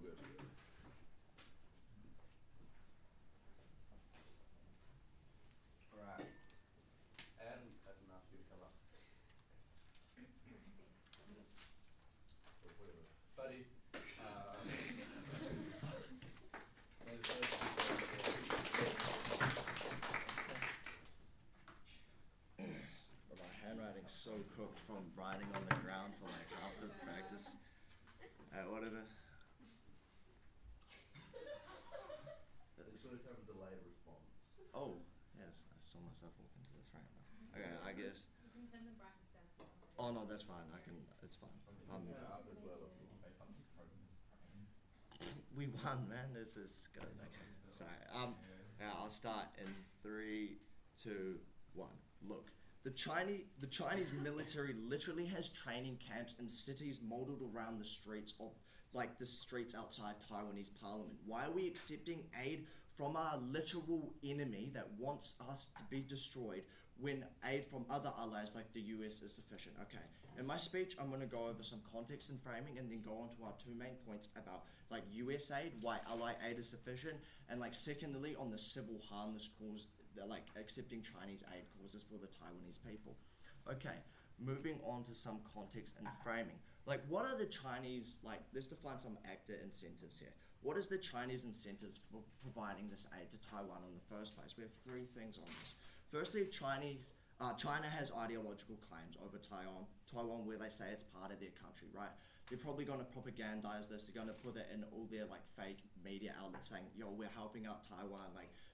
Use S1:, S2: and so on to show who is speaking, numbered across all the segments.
S1: good. Alright. And I've been asked you to come up. Or whatever. Buddy, may the first
S2: But my handwriting's so cooked from writing on the ground for like half the practice. Whatever.
S1: it's sort of kind of a delayed response.
S2: Oh, yes, I saw myself walk into the frame now. Okay, I guess.
S3: You can turn the brightness down.
S2: Oh no, that's fine. It's fine.
S1: Up as well if you want.
S2: We won, man. This is good. Okay. Sorry. Yeah, I'll start in 3, 2, 1. Look, the Chinese military literally has training camps in cities modeled around the streets of the streets outside Taiwanese parliament. Why are we accepting aid from our literal enemy that wants us to be destroyed when aid from other allies like the US is sufficient? Okay, in my speech, I'm going to go over some context and framing and then go on to our 2 main points about US aid, why ally aid is sufficient, and secondly on the civil harm this cause, accepting Chinese aid causes for the Taiwanese people. Okay, moving on to some context and framing. What are the Chinese, let's define some actor incentives here. What is the Chinese incentives for providing this aid to Taiwan in the first place? We have 3 things on this. Firstly, China has ideological claims over Taiwan where they say it's part of their country, right? They're probably going to propagandize this. They're going to put it in all their fake media outlets saying, yo, we're helping out Taiwan.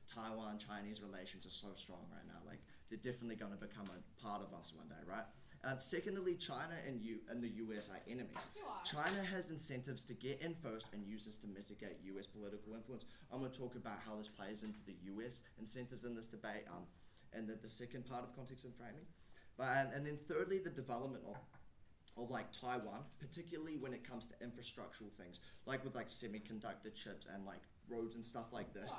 S2: Taiwan-Chinese relations are so strong right now. They're definitely going to become a part of us one day, right? Secondly, China and the US are enemies. China has incentives to get in first and use this to mitigate US political influence. I'm going to talk about how this plays into the US incentives in this debate and the second part of context and framing. And then thirdly, the development of Taiwan, particularly when it comes to infrastructural things, with semiconductor chips and roads and stuff like this.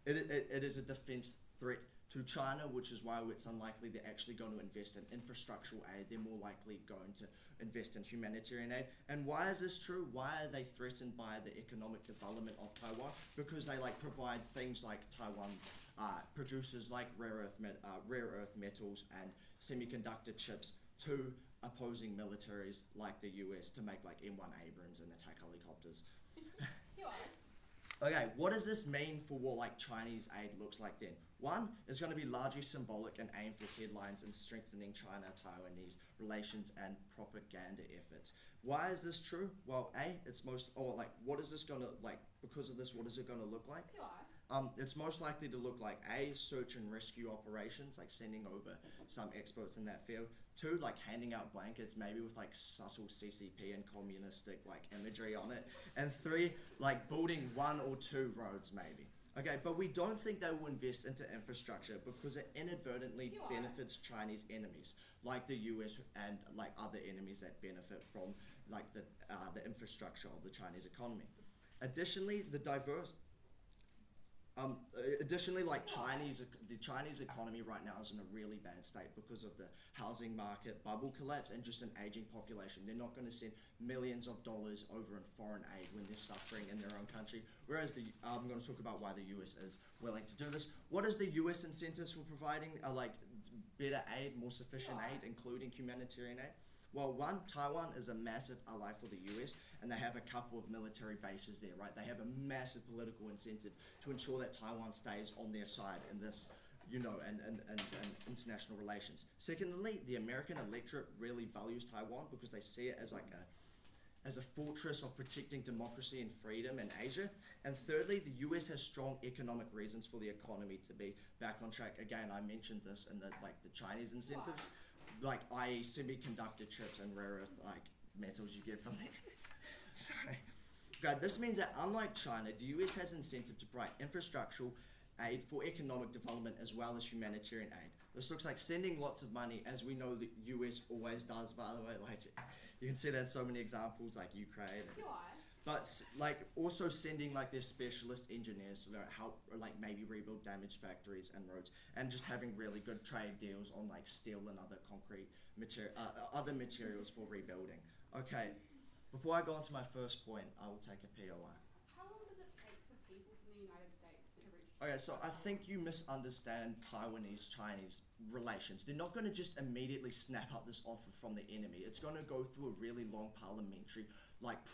S2: It is a defense threat to China, which is why it's unlikely they're actually going to invest in infrastructural aid. They're more likely going to invest in humanitarian aid. And why is this true? Why are they threatened by the economic development of Taiwan? Because they provide things like Taiwan produces rare earth metals and semiconductor chips to opposing militaries like the US to make M1 Abrams and attack helicopters. Okay, what does this mean for what Chinese aid looks like then? One, it's going to be largely symbolic and aimed for headlines and strengthening China-Taiwanese relations and propaganda efforts. Why is this true? Well, what is this going to, because of this, what is it going to look like? It's most likely to look like A, search and rescue operations, sending over some experts in that field. 2, handing out blankets, maybe with subtle CCP and communistic imagery on it. And 3, building 1 or 2 roads maybe. Okay, but we don't think they will invest into infrastructure because it inadvertently benefits Chinese enemies, like the US and other enemies that benefit from the infrastructure of the Chinese economy. Additionally, the Chinese economy right now is in a really bad state because of the housing market bubble collapse and just an aging population. They're not going to send millions of dollars over in foreign aid when they're suffering in their own country. Whereas I'm going to talk about why the US is willing to do this. What is the US incentives for providing better aid, more sufficient aid, including humanitarian aid? Well, one, Taiwan is a massive ally for the US, and they have a couple of military bases there, right? They have a massive political incentive to ensure that Taiwan stays on their side in this, and international relations. Secondly, the American electorate really values Taiwan because they see it as a fortress of protecting democracy and freedom in Asia. And thirdly, the US has strong economic reasons for the economy to be back on track. Again, I mentioned this in the Chinese incentives. I.e. semiconductor chips and rare earth metals you get from it. Sorry. Okay, this means that unlike China, the US has incentive to provide infrastructural aid for economic development as well as humanitarian aid. This looks like sending lots of money, as we know the US always does, by the way. You can see that in so many examples like Ukraine. But also sending their specialist engineers to help maybe rebuild damaged factories and roads, and just having really good trade deals on steel and other concrete other materials for rebuilding. Okay, Before I go on to my first point, I will take a POI.
S3: How long does it take for people from the United States to reach?
S2: Okay, so I think you misunderstand Taiwanese-Chinese relations. They're not going to just immediately snap up this offer from the enemy. It's going to go through a really long parliamentary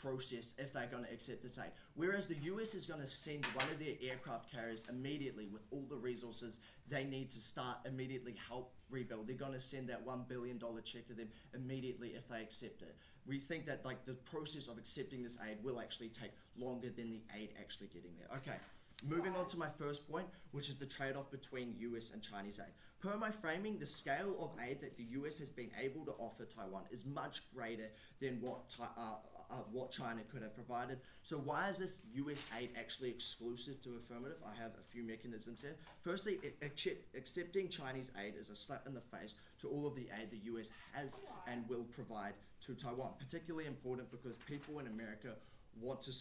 S2: process if they're going to accept this aid. Whereas the US is going to send one of their aircraft carriers immediately with all the resources they need to start immediately help rebuild. They're going to send that $1 billion check to them immediately if they accept it. We think that the process of accepting this aid will actually take longer than the aid actually getting there. Okay. Moving on to my first point, which is the trade-off between US and Chinese aid. Per my framing, the scale of aid that the US has been able to offer Taiwan is much greater than what China could have provided. So why is this US aid actually exclusive to affirmative? I have a few mechanisms here. Firstly, accepting Chinese aid is a slap in the face to all of the aid the US has and will provide to Taiwan. Particularly important because people in America want to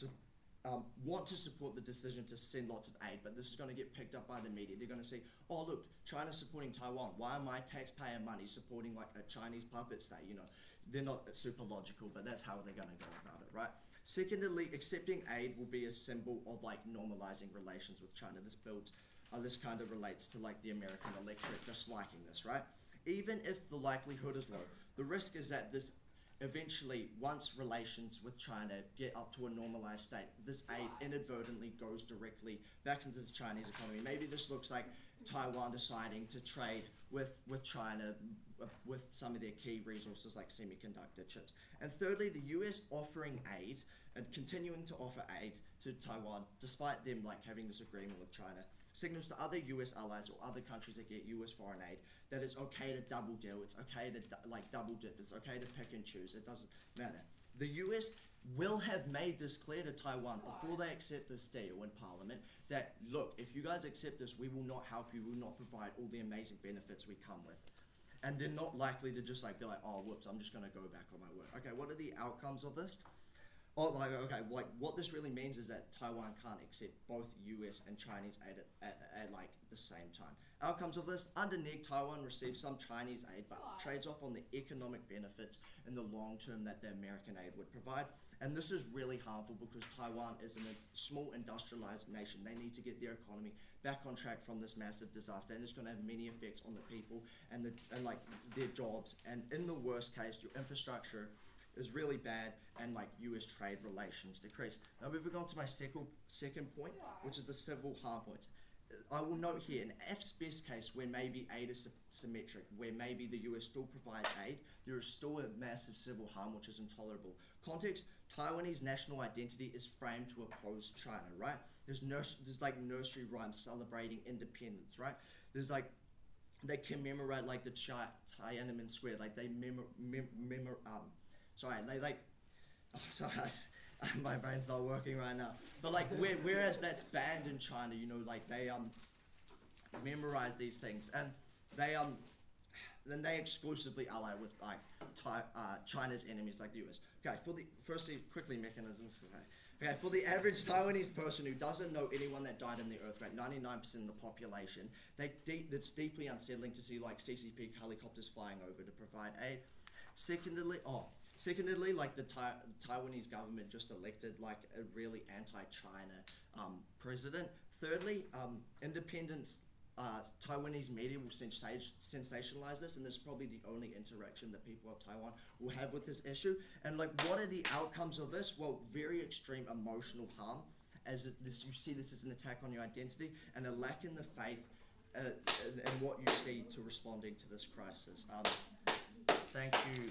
S2: support the decision to send lots of aid, but this is going to get picked up by the media. They're going to say, oh look, China's supporting Taiwan. Why am I taxpayer money supporting like a Chinese puppet state? You know, they're not super logical, but that's how they're going to go about it, right? Secondly, accepting aid will be a symbol of like normalizing relations with China. This kind of relates to like the American electorate disliking this, right? Even if the likelihood is low, the risk is that this eventually, once relations with China get up to a normalized state, this aid inadvertently goes directly back into the Chinese economy. Maybe this looks like Taiwan deciding to trade with China with some of their key resources like semiconductor chips. And thirdly, the US offering aid and continuing to offer aid to Taiwan, despite them like having this agreement with China, signals to other US allies or other countries that get US foreign aid that it's okay to double deal, it's okay to double dip, it's okay to pick and choose, it doesn't matter. The US will have made this clear to Taiwan before they accept this deal in Parliament that, look, if you guys accept this, we will not help you, we will not provide all the amazing benefits we come with. And they're not likely to just be like, oh, whoops, I'm just going to go back on my word. Okay, what are the outcomes of this? What this really means is that Taiwan can't accept both US and Chinese aid at the same time. Outcomes of this: underneath, Taiwan receives some Chinese aid, but trades off on the economic benefits in the long term that the American aid would provide. And this is really harmful because Taiwan is a small industrialized nation. They need to get their economy back on track from this massive disaster, and it's going to have many effects on the people and their jobs. And in the worst case, your infrastructure is really bad, and US trade relations decrease. Now moving on to my second point, which is the civil harm points. I will note here, in F's best case, where maybe aid is symmetric, where maybe the US still provides aid, there is still a massive civil harm which is intolerable. Context: Taiwanese national identity is framed to oppose China, right? There's nursery rhymes celebrating independence, right? There's they commemorate the Tiananmen Square, they my brain's not working right now. But whereas that's banned in China, they memorize these things, and then they exclusively ally with China's enemies like the US. Okay, quickly mechanisms. Okay, for the average Taiwanese person who doesn't know anyone that died in the earthquake, 99% of the population, it's deeply unsettling to see CCP helicopters flying over to provide aid. Secondly, the Taiwanese government just elected a really anti-China president. Thirdly, independent Taiwanese media will sensationalize this, and this is probably the only interaction that people of Taiwan will have with this issue. And what are the outcomes of this? Well, very extreme emotional harm, as you see this as an attack on your identity, and a lack in the faith in what you see to responding to this crisis. Thank you.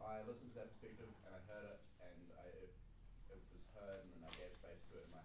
S1: I listened to that perspective and I heard it, and it was heard, and I gave space to it in my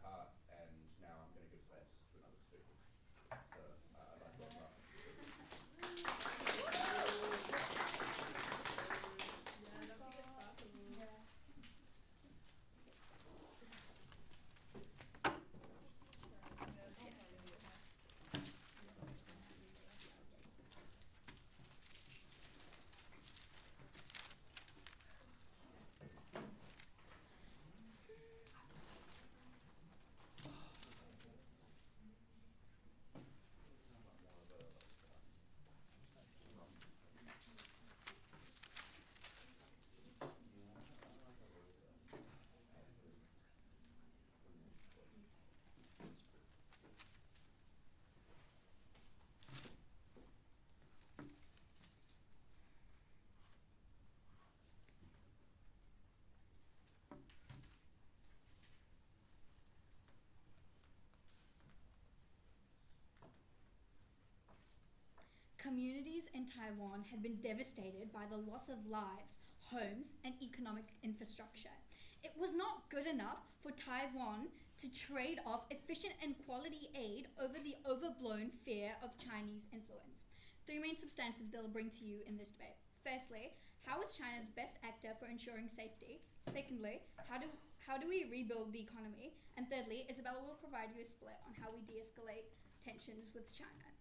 S4: communities in Taiwan have been devastated by the loss of lives, homes, and economic infrastructure. It was not good enough for Taiwan to trade off efficient and quality aid over the overblown fear of Chinese influence. Three main substantives they'll bring to you in this debate. Firstly, how is China the best actor for ensuring safety? Secondly, how do we rebuild the economy? And thirdly, Isabella will provide you a split on how we de-escalate tensions with China.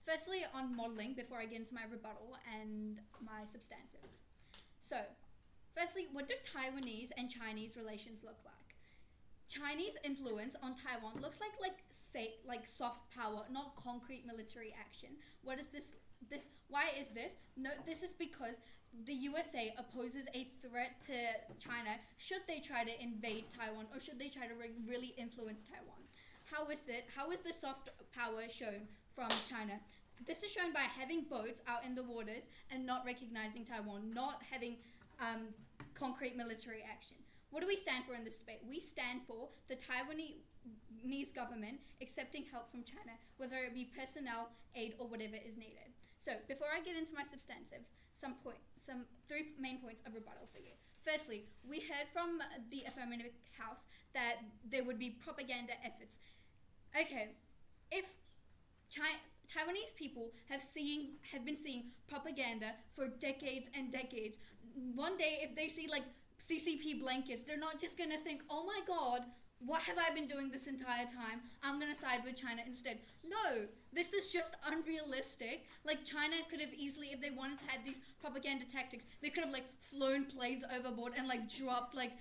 S4: Firstly, on modelling, before I get into my rebuttal and my substantives. So, firstly, what do Taiwanese and Chinese relations look like? Chinese influence on Taiwan looks like soft power, not concrete military action. What is this? Why is this? No, this is because the USA opposes a threat to China should they try to invade Taiwan or should they try to really influence Taiwan. How is the soft power shown from China? This is shown by having boats out in the waters and not recognizing Taiwan, not having concrete military action. What do we stand for in this debate? We stand for the Taiwanese government accepting help from China, whether it be personnel, aid, or whatever is needed. So, before I get into my substantives, some three main points of rebuttal for you. Firstly, we heard from the affirmative house that there would be propaganda efforts. Okay, if Taiwanese people have been seeing propaganda for decades and decades, one day if they see like CCP blankets, they're not just gonna think, oh my god, what have I been doing this entire time? I'm gonna side with China instead. No, this is just unrealistic. Like, China could have easily, if they wanted to have these propaganda tactics, they could have like flown planes overboard and like dropped like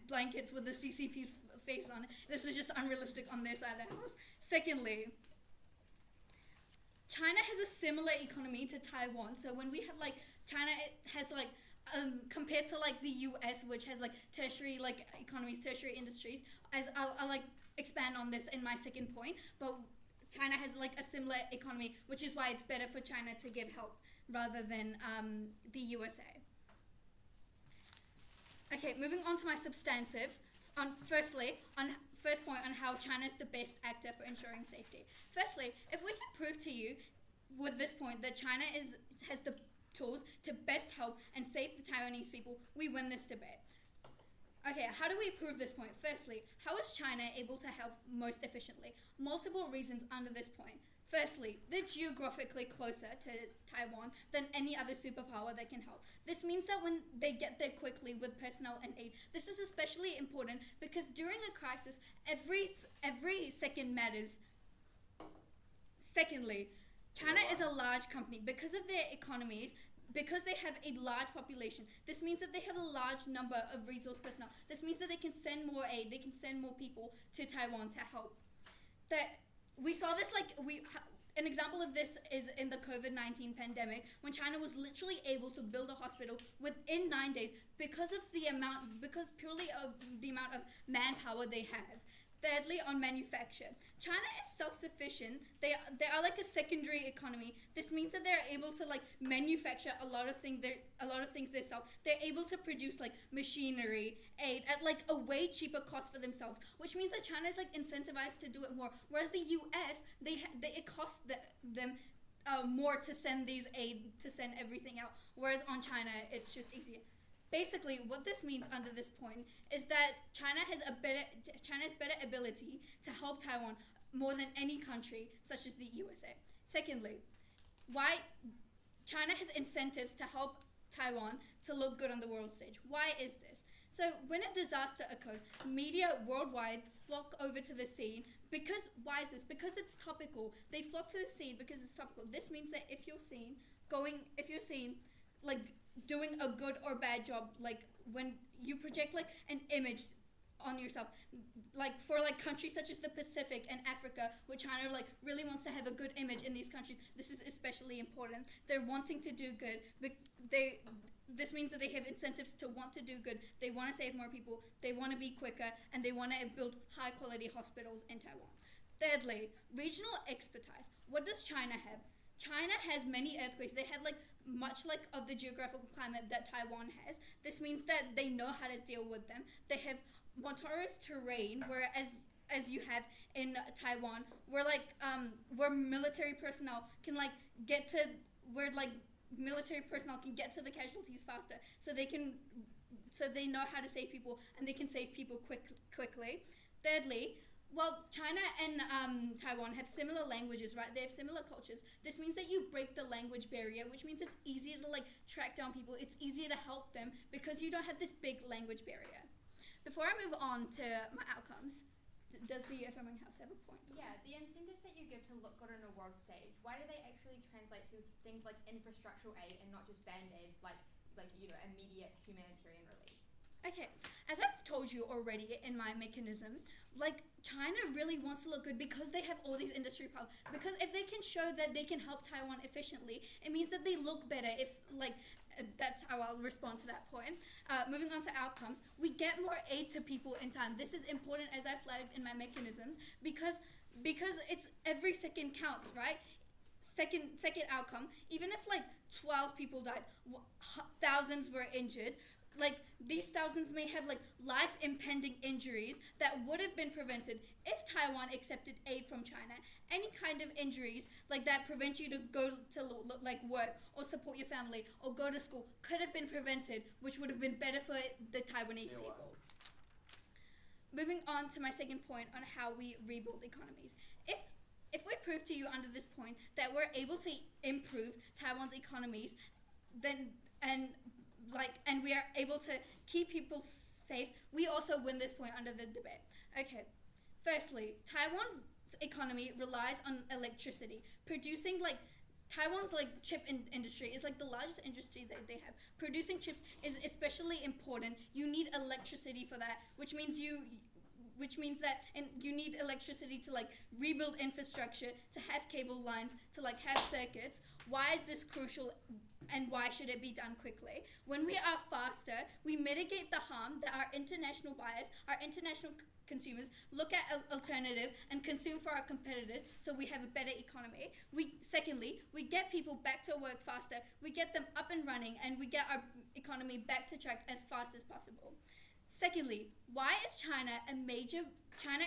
S4: blankets with the CCP's face on it. This is just unrealistic on their side of the house. Secondly, China has a similar economy to Taiwan. So when we have like, China has like, compared to like the US, which has like tertiary like economies, tertiary industries, as I'll like expand on this in my second point, but China has like a similar economy, which is why it's better for China to give help rather than the USA. Okay, moving on to my substantives. First point on how China is the best actor for ensuring safety. Firstly, if we can prove to you with this point that China has the tools to best help and save the Taiwanese people, we win this debate. Okay, how do we prove this point? Firstly, how is China able to help most efficiently? Multiple reasons under this point. Firstly, they're geographically closer to Taiwan than any other superpower that can help. This means that when they get there quickly with personnel and aid, this is especially important because during a crisis, every second matters. Secondly, China is a large company. Because of their economies, because they have a large population, this means that they have a large number of resource personnel. This means that they can send more aid, they can send more people to Taiwan to help. We saw this an example of this is in the COVID-19 pandemic, when China was literally able to build a hospital within 9 days because purely of the amount of manpower they have. Thirdly, on manufacture, China is self-sufficient. They are like a secondary economy. This means that they're able to like manufacture a lot of things themselves. They're able to produce like machinery, aid at like a way cheaper cost for themselves, which means that China is like incentivized to do it more. Whereas the U.S. it costs them more to send these aid, to send everything out. Whereas on China, it's just easier. Basically, what this means under this point is that China's better ability to help Taiwan more than any country, such as the USA. Secondly, why China has incentives to help Taiwan to look good on the world stage. Why is this? So when a disaster occurs, media worldwide flock over to the scene because, why is this? Because it's topical. They flock to the scene because it's topical. This means that if you're seen like doing a good or bad job, like when you project like an image on yourself, like for like countries such as the Pacific and Africa, where China like really wants to have a good image in these countries, this is especially important. They're wanting to do good, but this means that they have incentives to want to do good. They want to save more people, they want to be quicker, and they want to build high quality hospitals in Taiwan. Thirdly, regional expertise. What does China have? China has many earthquakes. They have like much like of the geographical climate that Taiwan has. This means that they know how to deal with them. They have mountainous terrain, whereas as you have in Taiwan, where where military personnel can get to where military personnel can get to the casualties faster, so they know how to save people and they can save people quickly. Thirdly, well, China and Taiwan have similar languages, right? They have similar cultures. This means that you break the language barrier, which means it's easier to track down people. It's easier to help them because you don't have this big language barrier. Before I move on to my outcomes, does the affirming house have a point?
S5: Yeah, the incentives that you give to look good on a world stage, why do they actually translate to things like infrastructural aid and not just band-aids like immediate humanitarian relief?
S4: Okay, as I've told you already in my mechanism, China really wants to look good because they have all these industry power. Because if they can show that they can help Taiwan efficiently, it means that they look better. That's how I'll respond to that point. Moving on to outcomes, we get more aid to people in time. This is important, as I flagged in my mechanisms, because it's every second counts, right? Second outcome, even if 12 people died, thousands were injured, these thousands may have life impending injuries that would have been prevented if Taiwan accepted aid from China. Any kind of injuries that prevent you to go to work or support your family or go to school could have been prevented, which would have been better for the Taiwanese people. Moving on to my second point on how we rebuild economies. If we prove to you under this point that we're able to improve Taiwan's economies, and we are able to keep people safe, we also win this point under the debate. Okay, firstly, Taiwan's economy relies on electricity. Producing Taiwan's chip industry is the largest industry that they have. Producing chips is especially important. You need electricity for that, which means that you need electricity to rebuild infrastructure, to have cable lines, to have circuits. Why is this crucial, and why should it be done quickly? When we are faster, we mitigate the harm that our international buyers, our international consumers look at alternative and consume for our competitors, so we have a better economy. Secondly, we get people back to work faster, we get them up and running, and we get our economy back to track as fast as possible. Secondly, why is China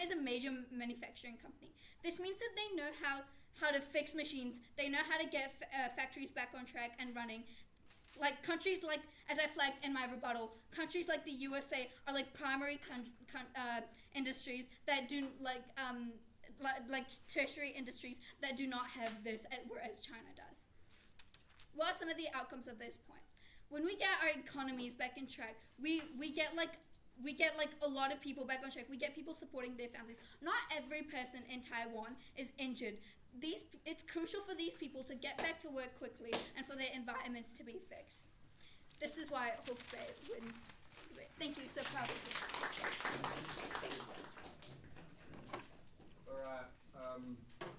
S4: is a major manufacturing company? This means that they know how to fix machines, they know how to get factories back on track and running. Countries as I flagged in my rebuttal, countries like the USA are primary industries that do tertiary industries that do not have this, whereas China does. What are some of the outcomes of this point? When we get our economies back in track, we get a lot of people back on track. We get people supporting their families. Not every person in Taiwan is injured. It's crucial for these people to get back to work quickly and for their environments to be fixed. This is why Hawke's Bay wins. Thank you, so proud of you.
S1: Alright,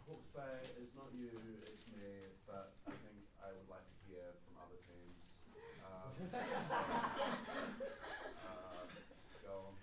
S1: Hawke's Bay is not you, it's me, but I think I would like to hear from other teams. Go on,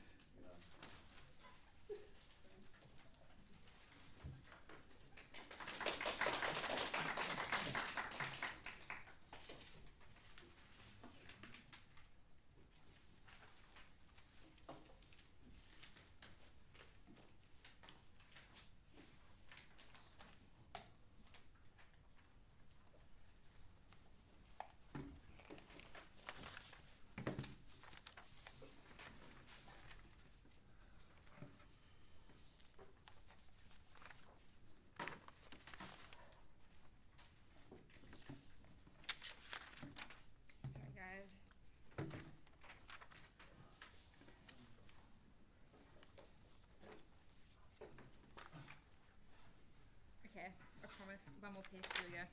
S5: Sorry guys. Okay, I promise. One more piece, here we go.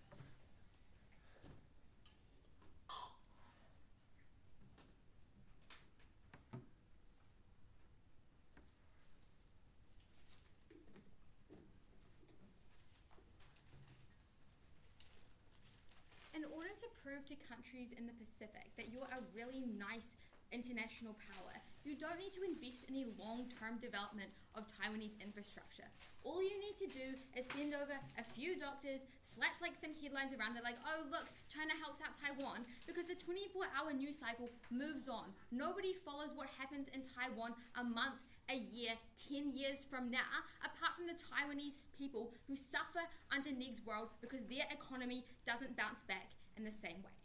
S5: In order to prove to countries in the Pacific that you're a really nice international power, you don't need to invest in a long-term development of Taiwanese infrastructure. All you need to do is send over a few doctors, slap some headlines around it oh look, China helps out Taiwan, because the 24-hour news cycle moves on. Nobody follows what happens in Taiwan a month a year, 10 years from now, apart from the Taiwanese people who suffer under Neg's world because their economy doesn't bounce back in the same way.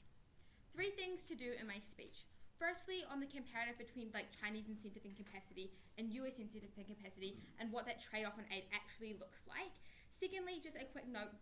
S5: 3 things to do in my speech. Firstly, on the comparative between Chinese incentive and capacity and US incentive and capacity and what that trade-off on aid actually looks like. Secondly, just a quick note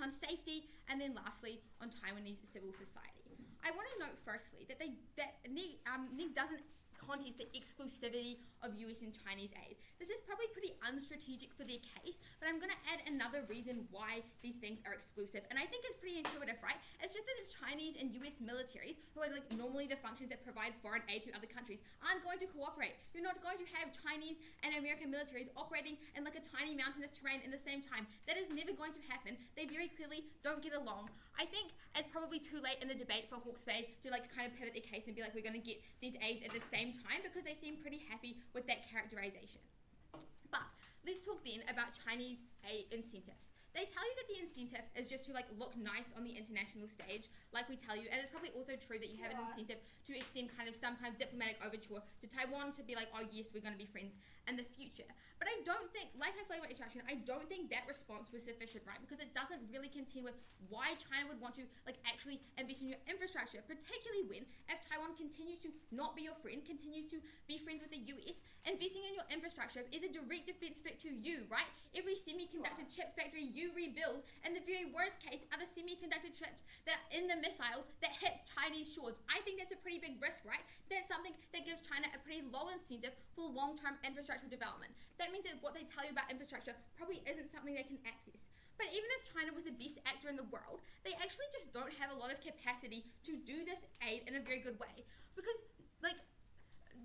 S5: on safety, and then lastly on Taiwanese civil society. I want to note firstly that Neg doesn't contest the exclusivity of US and Chinese aid. This is probably pretty unstrategic for their case, but I'm going to add another reason why these things are exclusive, and I think it's pretty intuitive, right? It's just that the Chinese and US militaries, who are normally the functions that provide foreign aid to other countries, aren't going to cooperate. You're not going to have Chinese and American militaries operating in a tiny mountainous terrain in the same time. That is never going to happen. They very clearly don't get along. I think it's probably too late in the debate for Hawke's Bay to kind of pivot their case and be we're going to get these aids at the same time, because they seem pretty happy with that characterization. But let's talk then about Chinese aid incentives. They tell you that the incentive is just to look nice on the international stage, like we tell you, and it's probably also true that you have an incentive to extend some kind of diplomatic overture to Taiwan to be oh yes, we're going to be friends in the future. But I don't think, like I flagged about introduction, I don't think that response was sufficient, right? Because it doesn't really contend with why China would want to actually invest in your infrastructure, particularly when, if Taiwan continues to not be your friend, continues to be friends with the US, investing in your infrastructure is a direct defense threat to you, right? Every semiconductor chip factory you rebuild, in the very worst case, are the semiconductor chips that are in the missiles that hit Chinese shores. I think that's a pretty big risk, right? That's something that gives China a pretty low incentive for long-term infrastructure development. That means that what they tell you about infrastructure probably isn't something they can access. But even if China was the best actor in the world, they actually just don't have a lot of capacity to do this aid in a very good way. Because,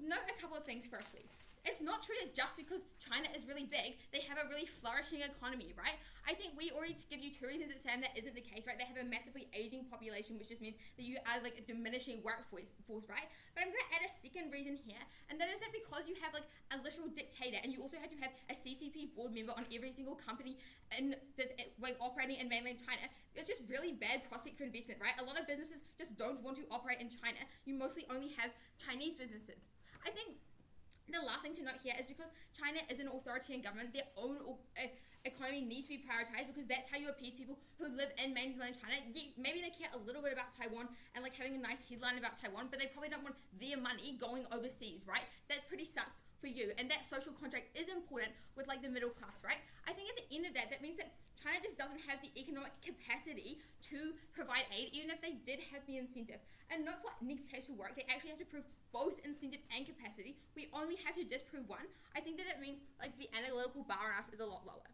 S5: note a couple of things firstly. It's not true that just because China is really big, they have a really flourishing economy, right? I think we already give you 2 reasons that say that isn't the case, right? They have a massively aging population, which just means that you are a diminishing workforce, right? But I'm going to add a second reason here, and that is that because you have a literal dictator, and you also have to have a CCP board member on every single company that's operating in mainland China, it's just really bad prospect for investment, right? A lot of businesses just don't want to operate in China. You mostly only have Chinese businesses. I think the last thing to note here is because China is an authoritarian government, their own economy needs to be prioritized, because that's how you appease people who live in mainland China. Maybe they care a little bit about Taiwan and having a nice headline about Taiwan, but they probably don't want their money going overseas, right? That pretty sucks for you, and that social contract is important with the middle class, right? I think at the end of that means that China just doesn't have the economic capacity to provide aid, even if they did have the incentive. And note for Neg's case to work, they actually have to prove both incentive and capacity. We only have to disprove one. I think that means the analytical bar on us is a lot lower.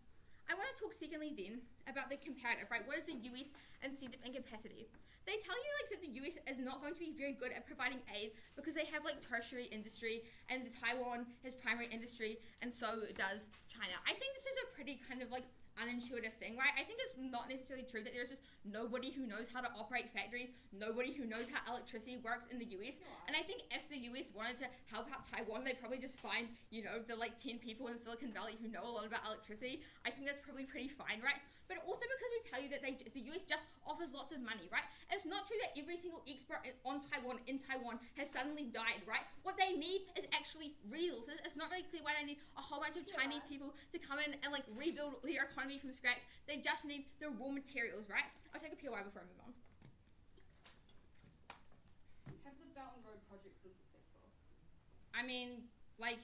S5: I want to talk secondly then about the comparative, right? What is the US incentive and capacity? They tell you that the US is not going to be very good at providing aid because they have tertiary industry, and Taiwan has primary industry, and so does China. I think this is a pretty kind of unintuitive thing, right? I think it's not necessarily true that there's just nobody who knows how to operate factories, nobody who knows how electricity works in the US. And I think if the US wanted to help out Taiwan, they'd probably just find, the 10 people in Silicon Valley who know a lot about electricity. I think that's probably pretty fine, right? But also because we tell you that the US just offers lots of money, right? It's not true that every single expert on Taiwan in Taiwan has suddenly died, right? What they need is actually resources. It's not really clear why they need a whole bunch of Chinese people to come in and rebuild their economy from scratch. They just need the raw materials, right? I'll take a POI before I move on.
S3: Have the Belt and Road projects been successful?
S5: I mean,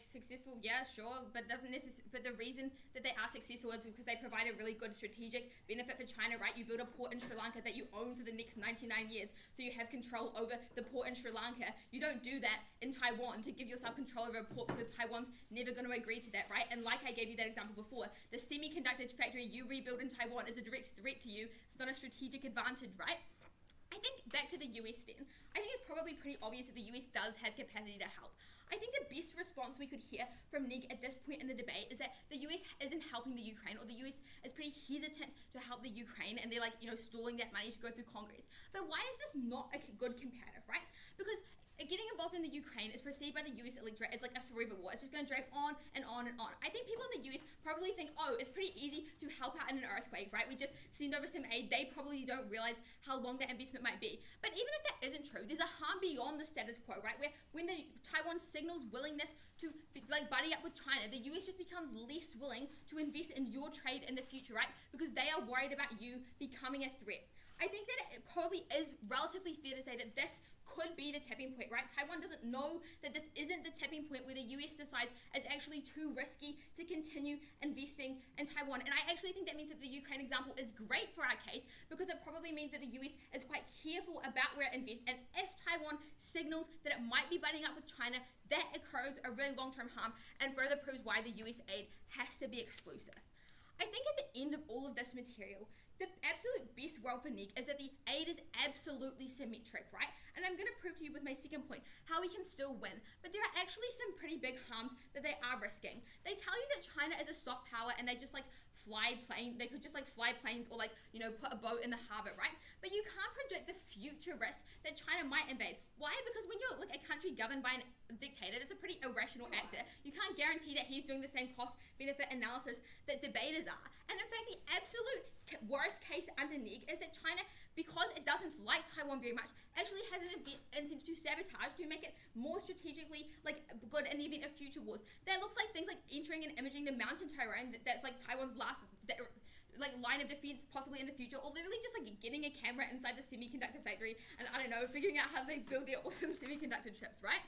S5: successful, yeah, sure, but but the reason that they are successful is because they provide a really good strategic benefit for China, right? You build a port in Sri Lanka that you own for the next 99 years, so you have control over the port in Sri Lanka. You don't do that in Taiwan to give yourself control over a port, because Taiwan's never going to agree to that, right? And like I gave you that example before, the semiconductor factory you rebuild in Taiwan is a direct threat to you. It's not a strategic advantage, right? I think back to the US then, I think it's probably pretty obvious that the US does have capacity to help. I think the best response we could hear from Neg at this point in the debate is that the US isn't helping the Ukraine, or the US is pretty hesitant to help the Ukraine, and they're stalling that money to go through Congress. But why is this not a good comparative, right? Because getting involved in the Ukraine is perceived by the US electorate as a forever war. It's just going to drag on and on and on. I think people in the US probably think, oh, it's pretty easy to help out in an earthquake, right? We just send send over some aid, they probably don't realize how long that investment might be. But even if that isn't true, there's a harm beyond the status quo, right? Where when Taiwan signals willingness to buddy up with China, the US just becomes less willing to invest in your trade in the future, right? Because they are worried about you becoming a threat. I think that it probably is relatively fair to say that this could be the tipping point, right? Taiwan doesn't know that this isn't the tipping point where the US decides it's actually too risky to continue investing in Taiwan. And I actually think that means that the Ukraine example is great for our case, because it probably means that the US is quite careful about where it invests. And if Taiwan signals that it might be buddying up with China, that occurs a really long-term harm and further proves why the US aid has to be exclusive. I think at the end of all of this material, the absolute best world for NEG is that the aid is absolutely symmetric, right? And I'm going to prove to you with my second point how we can still win. But there are actually some pretty big harms that they are risking. They tell you that China is a soft power and they just they could just fly planes or put a boat in the harbor, right? But you can't predict the future risk that China might invade. Why? Because when you're a country governed by a dictator, that's a pretty irrational actor. You can't guarantee that he's doing the same cost-benefit analysis that debaters are. And in fact, the absolute worst case under NEG is that China, because it doesn't like Taiwan very much, actually has an incentive to sabotage, to make it more strategically good in the event of future wars. That looks like things like entering and imaging the mountain terrain that's Taiwan's last line of defense possibly in the future, or literally just getting a camera inside the semiconductor factory and figuring out how they build their awesome semiconductor chips, right?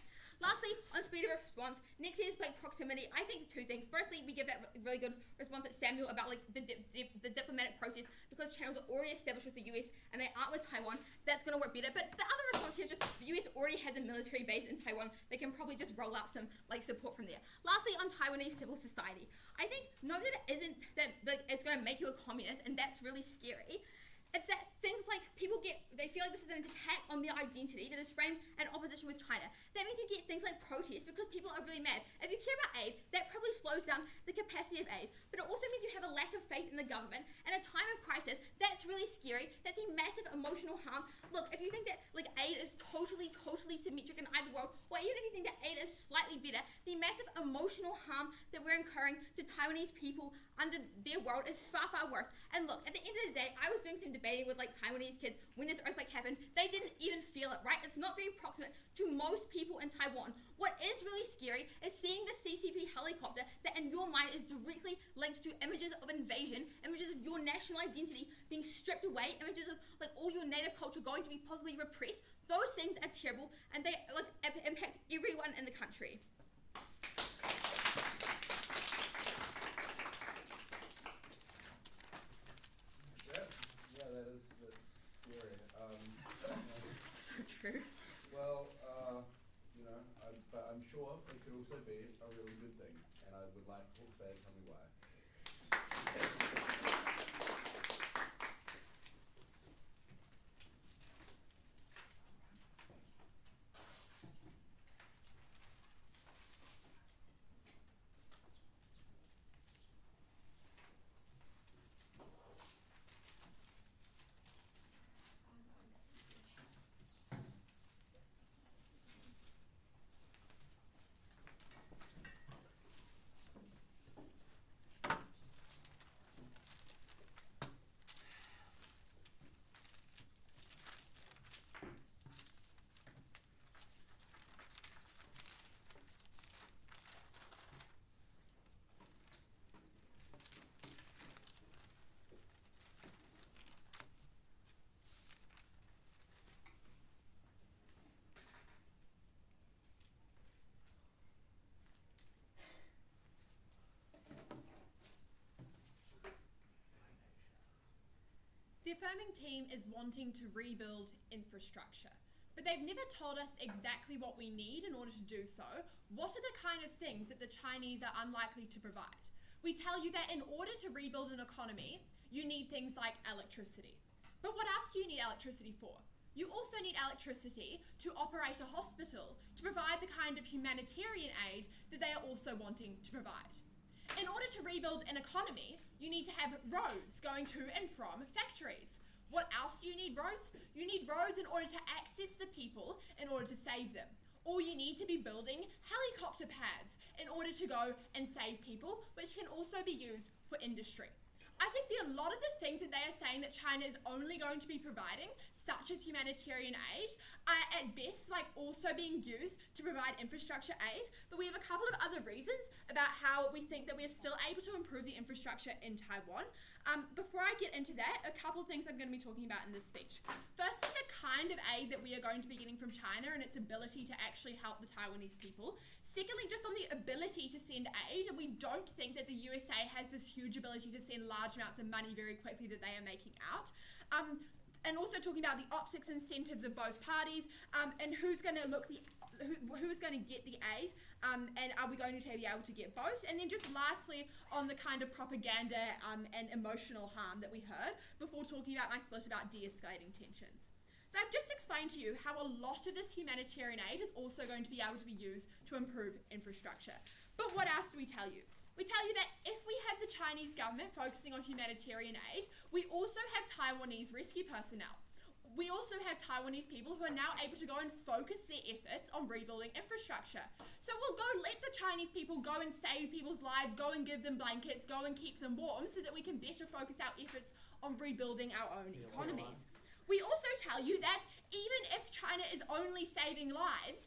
S5: Lastly, on speed of response, next is proximity. I think two things. Firstly, we give that really good response at Samuel about the diplomatic process, because channels are already established with the US and they aren't with Taiwan. That's going to work better. But the other response here is just the US already has a military base in Taiwan. They can probably just roll out some support from there. Lastly, on Taiwanese civil society, I think note that it isn't that it's going to make you a communist, and that's really scary. It's that things they feel like this is an attack on their identity that is framed in opposition with China. That means you get things like protests because people are really mad. If you care about aid, that probably slows down the capacity of aid. But it also means you have a lack of faith in the government. And at a time of crisis, that's really scary. That's a massive emotional harm. Look, if you think that aid is totally symmetric in either world, or even if you think that aid is slightly better, the massive emotional harm that we're incurring to Taiwanese people under their world is far, far worse. And look, at the end of the day, I was doing some debating with Taiwanese kids when this earthquake happened. They didn't even feel it, right? It's not very proximate to most people in Taiwan. What is really scary is seeing the CCP helicopter that in your mind is directly linked to images of invasion, images of your national identity being stripped away, images of all your native culture going to be possibly repressed. Those things are terrible, and they impact everyone in the country.
S1: That's scary.
S5: So true.
S1: Well, but I'm sure it could also be a really good thing, and I would like Hawke to tell me why.
S6: The affirming team is wanting to rebuild infrastructure, but they've never told us exactly what we need in order to do so. What are the kind of things that the Chinese are unlikely to provide? We tell you that in order to rebuild an economy, you need things like electricity. But what else do you need electricity for? You also need electricity to operate a hospital, to provide the kind of humanitarian aid that they are also wanting to provide. In order to rebuild an economy, you need to have roads going to and from factories. What else do you need roads? You need roads in order to access the people, in order to save them. Or you need to be building helicopter pads in order to go and save people, which can also be used for industry. I think a lot of the things that they are saying that China is only going to be providing, such as humanitarian aid, are at best like also being used to provide infrastructure aid. But we have a couple of other reasons about how we think that we are still able to improve the infrastructure in Taiwan. Before I get into that, a couple of things I'm going to be talking about in this speech. Firstly, the kind of aid that we are going to be getting from China and its ability to actually help the Taiwanese people. Secondly, just on the ability to send aid, and we don't think that the USA has this huge ability to send large amounts of money very quickly that they are making out. And also talking about the optics incentives of both parties, and who's going to who is going to get the aid, and are we going to be able to get both? And then just lastly, on the kind of propaganda and emotional harm that we heard before talking about my split about de-escalating tensions. So I've just explained to you how a lot of this humanitarian aid is also going to be able to be used to improve infrastructure. But what else do we tell you? We tell you that if we have the Chinese government focusing on humanitarian aid, we also have Taiwanese rescue personnel. We also have Taiwanese people who are now able to go and focus their efforts on rebuilding infrastructure. So we'll go let the Chinese people go and save people's lives, go and give them blankets, go and keep them warm so that we can better focus our efforts on rebuilding our own economies. We also tell you that even if China is only saving lives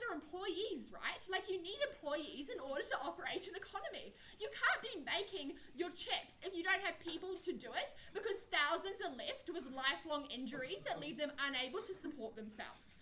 S6: are employees, right? Like, you need employees in order to operate an economy. You can't be making your chips if you don't have people to do it, because thousands are left with lifelong injuries that leave them unable to support themselves.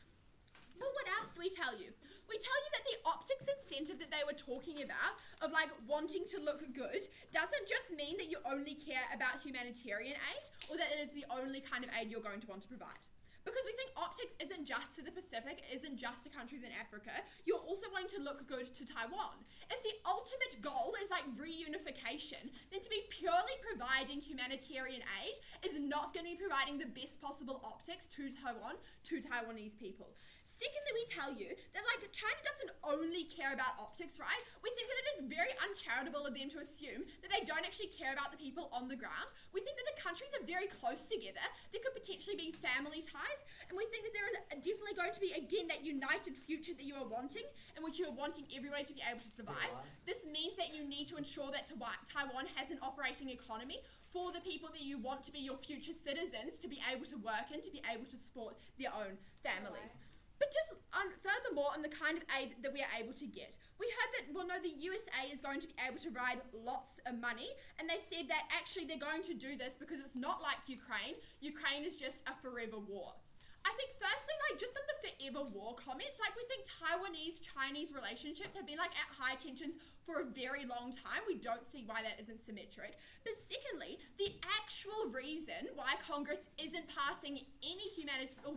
S6: But what else do we tell you? We tell you that the optics incentive that they were talking about, of like wanting to look good, doesn't just mean that you only care about humanitarian aid, or that it is the only kind of aid you're going to want to provide. Because we think optics isn't just to the Pacific, it isn't just to countries in Africa. You're also wanting to look good to Taiwan. If the ultimate goal is like reunification, then to be purely providing humanitarian aid is not going to be providing the best possible optics to Taiwan, to Taiwanese people. Secondly, we tell you that like China doesn't only care about optics, right? We think that it is very uncharitable of them to assume that they don't actually care about the people on the ground. We think that the countries are very close together. There could potentially be family ties, and we think that there is definitely going to be, again, that united future that you are wanting, in which you are wanting everybody to be able to survive. This means that you need to ensure that Taiwan has an operating economy for the people that you want to be your future citizens to be able to work in, to be able to support their own families. But just furthermore, on the kind of aid that we are able to get, we heard that, the USA is going to be able to provide lots of money, and they said that actually they're going to do this because it's not like Ukraine. Ukraine is just a forever war. I think firstly, just on the forever war comment, we think Taiwanese-Chinese relationships have been at high tensions for a very long time. We don't see why that isn't symmetric. But secondly, the actual reason why Congress isn't passing any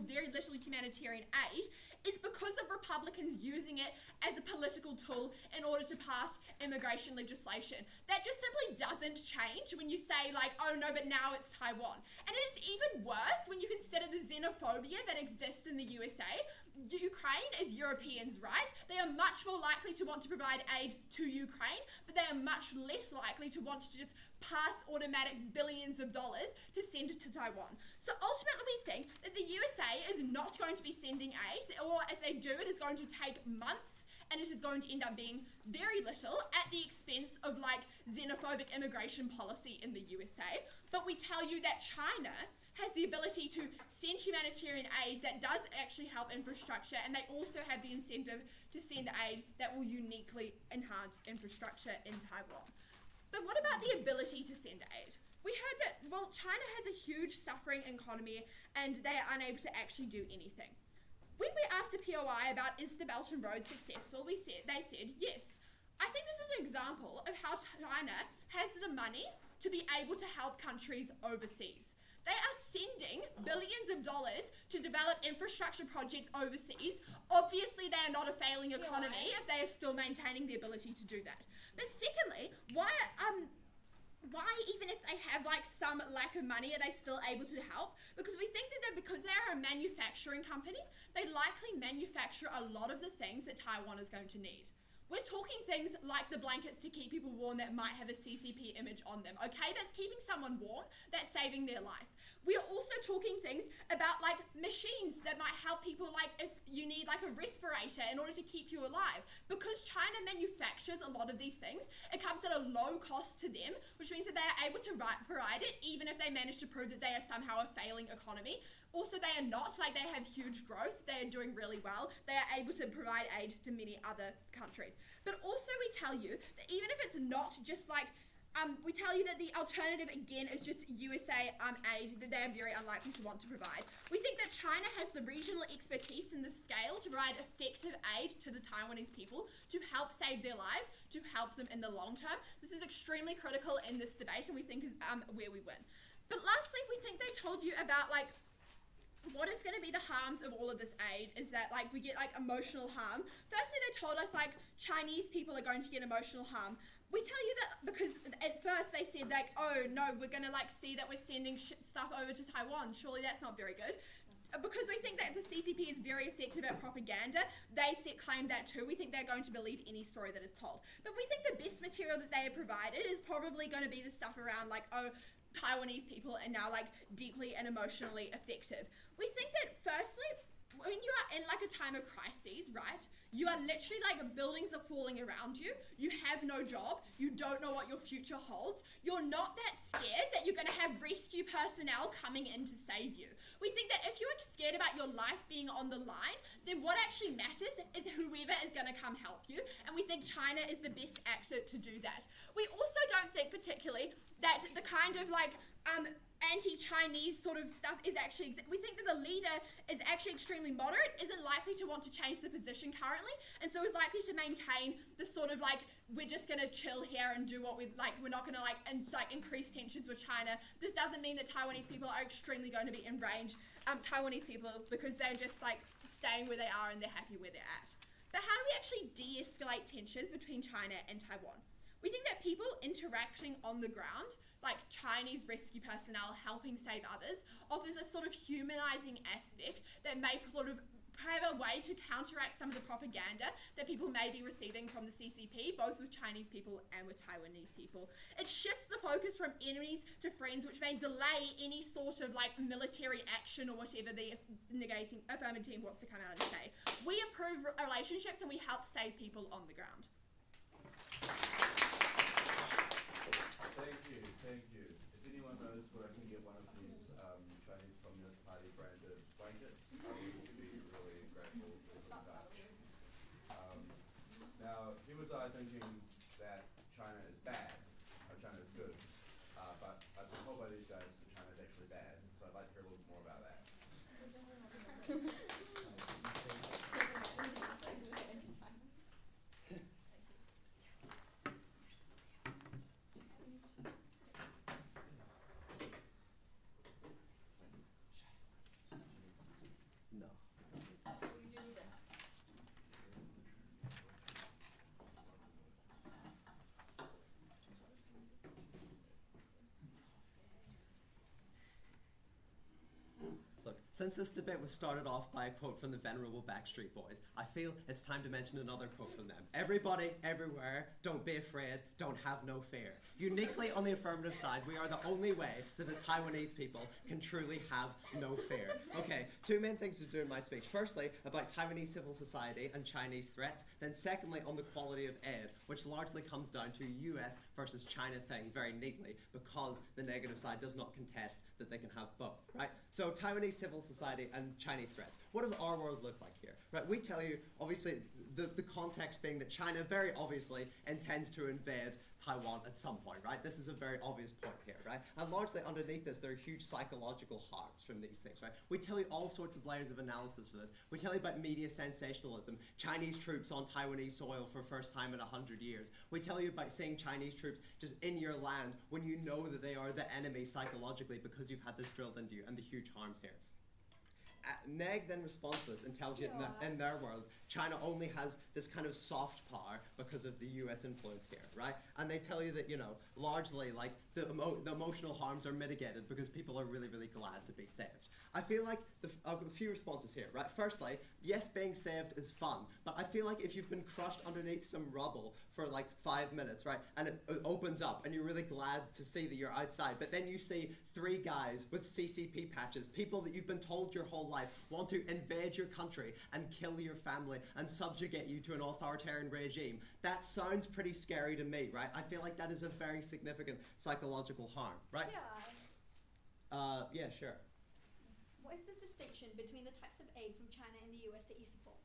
S6: very little humanitarian aid is because of Republicans using it as a political tool in order to pass immigration legislation. That just simply doesn't change when you say oh no, but now it's Taiwan. And it is even worse when you consider the xenophobia that exists in the USA. Ukraine is Europeans, right? They are much more likely to want to provide aid to Ukraine, but they are much less likely to want to just pass automatic billions of dollars to send to Taiwan. So ultimately we think that the USA is not going to be sending aid, or if they do, it is going to take months, and it is going to end up being very little at the expense of xenophobic immigration policy in the USA. But we tell you that China has the ability to send humanitarian aid that does actually help infrastructure, and they also have the incentive to send aid that will uniquely enhance infrastructure in Taiwan. But what about the ability to send aid? We heard that, China has a huge suffering economy and they are unable to actually do anything. When we asked the POI about is the Belt and Road successful, they said yes. I think this is an example of how China has the money to be able to help countries overseas. They are sending billions of dollars to develop infrastructure projects overseas. Obviously, they are not a failing economy if they are still maintaining the ability to do that. But secondly, why even if they have some lack of money, are they still able to help? Because we think that because they are a manufacturing company, they likely manufacture a lot of the things that Taiwan is going to need. We're talking things like the blankets to keep people warm that might have a CCP image on them, okay? That's keeping someone warm, that's saving their life. We are also talking things about like machines that might help people, like if you need like a respirator in order to keep you alive. Because China manufactures a lot of these things, it comes at a low cost to them, which means that they are able to provide it even if they manage to prove that they are somehow a failing economy. Also, they are not, like they have huge growth, they are doing really well, they are able to provide aid to many other countries. But also we tell you that even if it's not just like, we tell you that the alternative again is just USA aid that they are very unlikely to want to provide. We think that China has the regional expertise and the scale to provide effective aid to the Taiwanese people to help save their lives, to help them in the long term. This is extremely critical in this debate and we think is where we win. But lastly, we think they told you about like, what is going to be the harms of all of this aid is that like we get like emotional harm. Firstly, they told us like Chinese people are going to get emotional harm. We tell you that because at first they said like, oh no, we're going to like see that we're sending stuff over to Taiwan. Surely that's not very good. Because we think that the CCP is very effective at propaganda, they claim that too. We think they're going to believe any story that is told. But we think the best material that they have provided is probably going to be the stuff around like, oh, Taiwanese people are now like deeply and emotionally effective. We think that firstly, when you are in like a time of crises, right, you are literally like buildings are falling around you, you have no job, you don't know what your future holds, you're not that scared that you're going to have rescue personnel coming in to save you. We think that if you're scared about your life being on the line, then what actually matters is whoever is going to come help you, and we think China is the best actor to do that. We also don't think particularly that the kind of like anti-Chinese sort of stuff is actually, we think that the leader is actually extremely moderate, isn't likely to want to change the position currently, and so is likely to maintain the sort of like, we're just going to chill here and do what we like, we're not going to like increase tensions with China. This doesn't mean that Taiwanese people are extremely going to be enraged, Taiwanese people, because they're just like staying where they are and they're happy where they're at. But how do we actually de-escalate tensions between China and Taiwan? We think that people interacting on the ground, like Chinese rescue personnel helping save others, offers a sort of humanizing aspect that may sort of have a way to counteract some of the propaganda that people may be receiving from the CCP, both with Chinese people and with Taiwanese people. It shifts the focus from enemies to friends, which may delay any sort of like military action or whatever the affirmative team wants to come out and say. We improve relationships and we help save people on the ground.
S1: Thank you. If anyone knows where I can get one of these Chinese Communist Party branded blankets, I would be really grateful for the touch. Now, here was I thinking that China is bad, or China is good, but I've been told by these guys that China is actually bad, so I'd like to hear a little more about that.
S7: Since this debate was started off by a quote from the venerable Backstreet Boys, I feel it's time to mention another quote from them. Everybody, everywhere, don't be afraid, don't have no fear. Uniquely on the affirmative side, we are the only way that the Taiwanese people can truly have no fear. Okay, two main things to do in my speech. Firstly, about Taiwanese civil society and Chinese threats. Then secondly, on the quality of aid, which largely comes down to US versus China thing very neatly, because the negative side does not contest that they can have both, right? So Taiwanese civil society and Chinese threats. What does our world look like here? Right, we tell you, obviously, the context being that China very obviously intends to invade Taiwan at some point, right? This is a very obvious point here, right? And largely underneath this, there are huge psychological harms from these things, right? We tell you all sorts of layers of analysis for this. We tell you about media sensationalism, Chinese troops on Taiwanese soil for first time in 100 years. We tell you about seeing Chinese troops just in your land when you know that they are the enemy psychologically because you've had this drilled into you, and the huge harms here. Neg then responds to this and tells you in their world, China only has this kind of soft power because of the US influence here, right? And they tell you that, largely, like, the emotional harms are mitigated because people are really, really glad to be saved. I feel like a few responses here, right? Firstly, yes, being saved is fun, but I feel like if you've been crushed underneath some rubble for like 5 minutes, right, and it opens up and you're really glad to see that you're outside, but then you see 3 guys with CCP patches, people that you've been told your whole life want to invade your country and kill your family and subjugate you to an authoritarian regime. That sounds pretty scary to me, right? I feel like that is a very significant psychological harm, right? Yeah, sure.
S4: What is the distinction between the types of aid from China and the US that you support?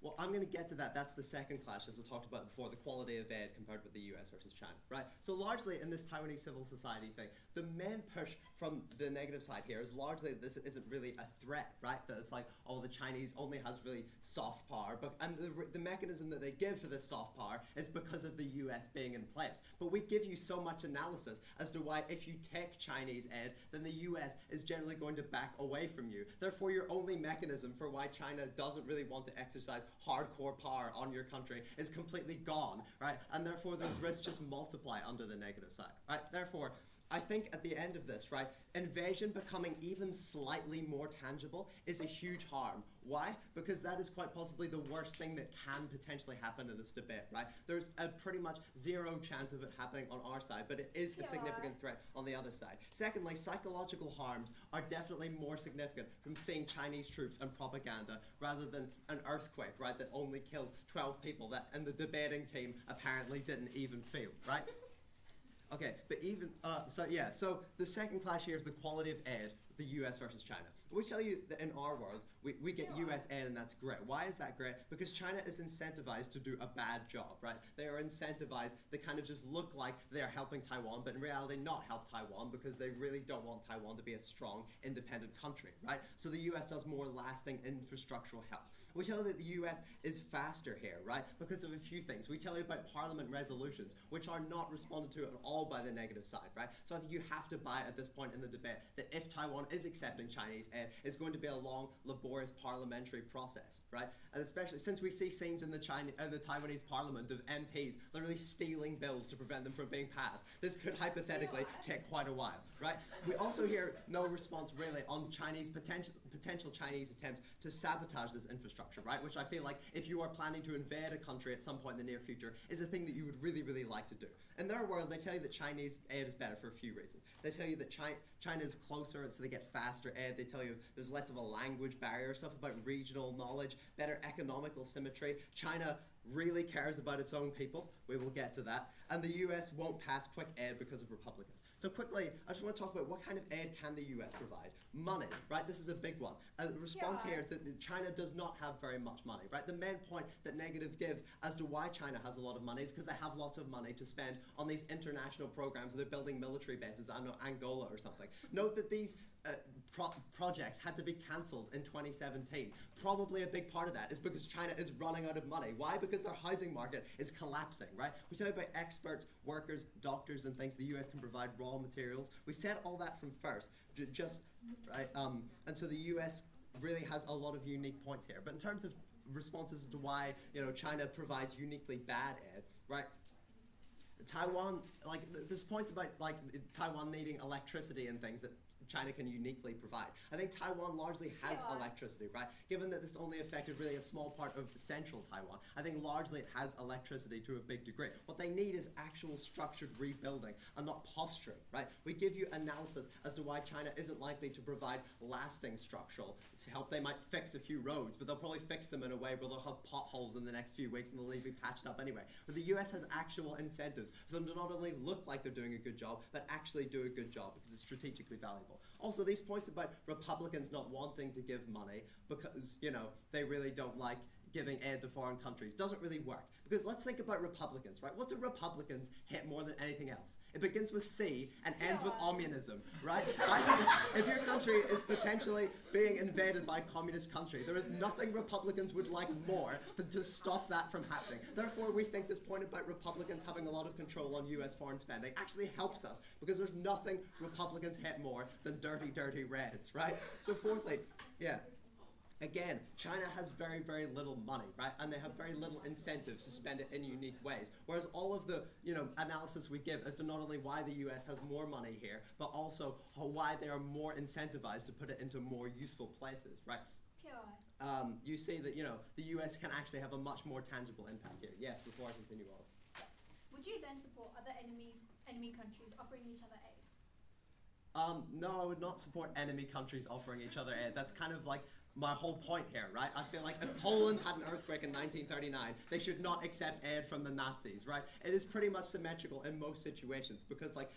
S7: Well, I'm going to get to that. That's the second clash, as I talked about before, the quality of aid compared with the US versus China, right? So largely in this Taiwanese civil society thing, the main push from the negative side here is largely this isn't really a threat, right? That it's like, oh, the Chinese only has really soft power, and the mechanism that they give for this soft power is because of the US being in place. But we give you so much analysis as to why if you take Chinese aid, then the US is generally going to back away from you. Therefore, your only mechanism for why China doesn't really want to exercise hardcore power on your country is completely gone, right? And therefore those risks just multiply under the negative side, right? Therefore, I think at the end of this, right, invasion becoming even slightly more tangible is a huge harm. Why? Because that is quite possibly the worst thing that can potentially happen in this debate, right? There's a pretty much 0 chance of it happening on our side, but it is a significant threat on the other side. Secondly, psychological harms are definitely more significant from seeing Chinese troops and propaganda rather than an earthquake, right, that only killed 12 people that and the debating team apparently didn't even feel, right? Okay, but even, so the second clash here is the quality of aid, the US versus China. We tell you that in our world, we get US aid and that's great. Why is that great? Because China is incentivized to do a bad job, right? They are incentivized to kind of just look like they are helping Taiwan, but in reality not help Taiwan because they really don't want Taiwan to be a strong, independent country, right? So the US does more lasting infrastructural help. We tell you that the US is faster here, right? Because of a few things. We tell you about parliament resolutions, which are not responded to at all by the negative side, right? So I think you have to buy at this point in the debate that if Taiwan is accepting Chinese aid, it's going to be a long, laborious parliamentary process, right? And especially since we see scenes in the Taiwanese parliament of MPs literally stealing bills to prevent them from being passed. This could hypothetically take quite a while, right? We also hear no response really on potential Chinese attempts to sabotage this infrastructure, right? Which I feel like if you are planning to invade a country at some point in the near future is a thing that you would really, really like to do. In their world, they tell you that Chinese aid is better for a few reasons. They tell you that China is closer and so they get faster aid. They tell you there's less of a language barrier, stuff about regional knowledge, better economical symmetry. China really cares about its own people. We will get to that. And the US won't pass quick aid because of Republicans. So quickly, I just want to talk about what kind of aid can the US provide? Money, right? This is a big one. A response here is that China does not have very much money, right? The main point that Negative gives as to why China has a lot of money is because they have lots of money to spend on these international programs. They're building military bases, I don't know, Angola or something. Note that these projects had to be cancelled in 2017. Probably a big part of that is because China is running out of money. Why? Because their housing market is collapsing, right? We talk about experts, workers, doctors and things. The US can provide raw materials. We said all that from first, right? And so the US really has a lot of unique points here. But in terms of responses to why, China provides uniquely bad aid, right? Taiwan, like, there's points about, like, Taiwan needing electricity and things that China can uniquely provide. I think Taiwan largely has electricity, right? Given that this only affected really a small part of central Taiwan, I think largely it has electricity to a big degree. What they need is actual structured rebuilding and not posturing, right? We give you analysis as to why China isn't likely to provide lasting structural help. They might fix a few roads, but they'll probably fix them in a way where they'll have potholes in the next few weeks and they'll need to be patched up anyway. But the US has actual incentives for them to not only look like they're doing a good job, but actually do a good job because it's strategically valuable. Also, these points about Republicans not wanting to give money because, they really don't like giving aid to foreign countries doesn't really work. Because let's think about Republicans, right? What do Republicans hate more than anything else? It begins with C and ends with communism, right? I think if your country is potentially being invaded by a communist country, there is nothing Republicans would like more than to stop that from happening. Therefore, we think this point about Republicans having a lot of control on US foreign spending actually helps us because there's nothing Republicans hate more than dirty, dirty Reds, right? So fourthly, Again, China has very, very little money, right? And they have very little incentives to spend it in unique ways. Whereas all of the, analysis we give as to not only why the US has more money here, but also why they are more incentivized to put it into more useful places, right?
S4: Pure.
S7: You see that, the US can actually have a much more tangible impact here. Yes, before I continue on.
S4: Would you then support other enemy countries offering each other aid?
S7: No, I would not support enemy countries offering each other aid. That's kind of like my whole point here, right? I feel like if Poland had an earthquake in 1939, they should not accept aid from the Nazis, right? It is pretty much symmetrical in most situations because, like,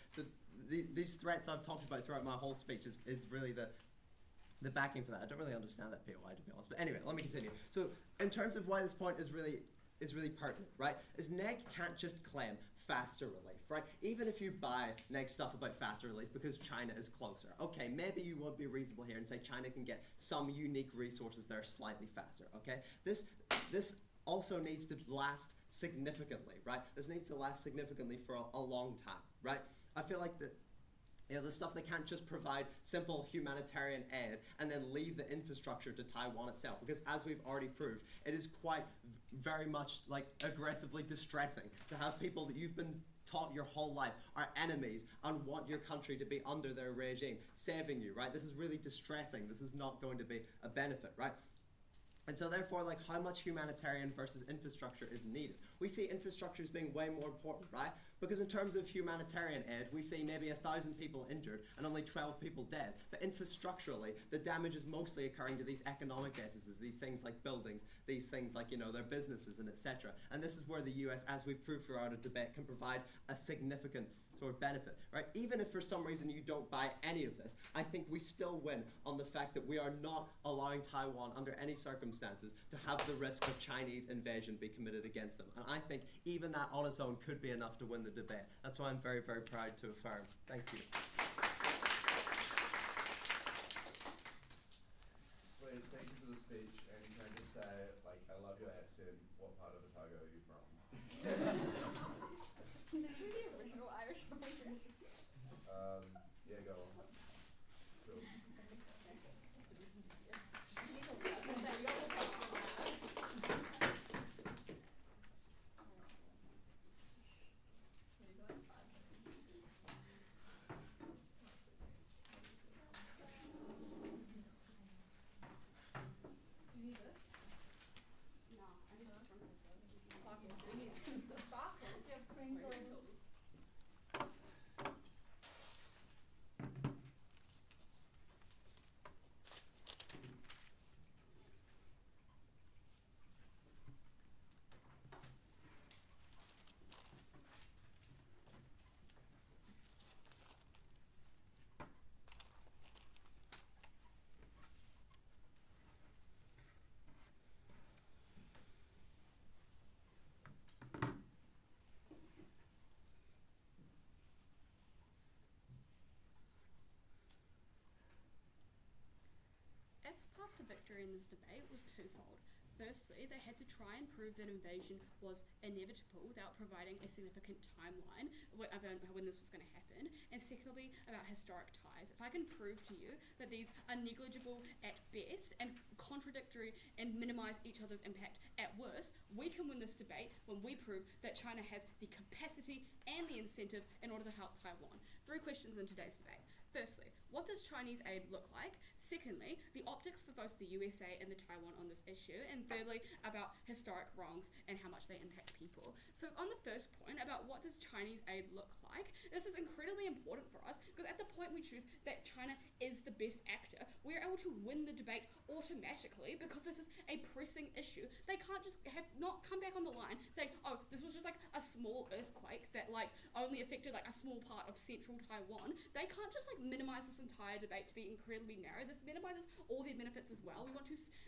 S7: these threats I've talked about throughout my whole speech is really the backing for that. I don't really understand that POI, to be honest. But anyway, let me continue. So, in terms of why this point is really pertinent, right? Is NEG can't just claim faster relief, right? Even if you buy NEG stuff about faster relief because China is closer. Okay, maybe you would be reasonable here and say China can get some unique resources that are slightly faster, okay? This also needs to last significantly, right? This needs to last significantly for a long time, right? I feel like the stuff they can't just provide simple humanitarian aid and then leave the infrastructure to Taiwan itself, because as we've already proved, it is quite very much like aggressively distressing to have people that you've been taught your whole life are enemies and want your country to be under their regime saving you, right? This is really distressing. This is not going to be a benefit, right? And so therefore, like, how much humanitarian versus infrastructure is needed? We see infrastructure as being way more important, right? Because in terms of humanitarian aid, we see maybe 1,000 people injured and only 12 people dead. But infrastructurally, the damage is mostly occurring to these economic bases, these things like buildings, these things like, their businesses and etc. And this is where the US, as we've proved throughout our debate, can provide a significant sort of benefit, right? Even if for some reason you don't buy any of this, I think we still win on the fact that we are not allowing Taiwan under any circumstances to have the risk of Chinese invasion be committed against them. And I think even that on its own could be enough to win the debate. That's why I'm very, very proud to affirm. Thank you.
S1: Please, thank you for the speech, and can I just say, like, I love your accent. What part of Otago are you from?
S5: He's actually the original Irish migrant.
S1: Yeah, go on. Cool.
S3: No, I need sprinkles.
S4: Yeah, Pringles.
S3: F's path to victory in this debate was twofold. Firstly, they had to try and prove that invasion was inevitable without providing a significant timeline about when this was going to happen. And secondly, about historic ties. If I can prove to you that these are negligible at best and contradictory and minimize each other's impact at worst, we can win this debate when we prove that China has the capacity and the incentive in order to help Taiwan. 3 questions in today's debate. Firstly, what does Chinese aid look like? Secondly, the optics for both the USA and the Taiwan on this issue. And thirdly, about historic wrongs and how much they impact people. So on the first point about what does Chinese aid look like, this is incredibly important for us because at the point we choose that China is the best actor, we're able to win the debate automatically because this is a pressing issue. They can't just not come back on the line saying, oh, this was just like a small earthquake that like only affected like a small part of central Taiwan. They can't just like minimize this entire debate to be incredibly narrow. This minimizes all their benefits as well.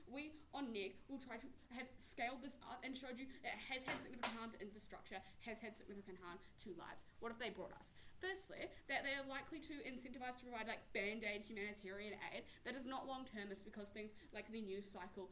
S3: We on NEG will try to have scaled this up and showed you that it has had significant harm to infrastructure, has had significant harm to lives. What have they brought us? Firstly, that they are likely to incentivize to provide like band-aid humanitarian aid that is not long-termist because things like the news cycle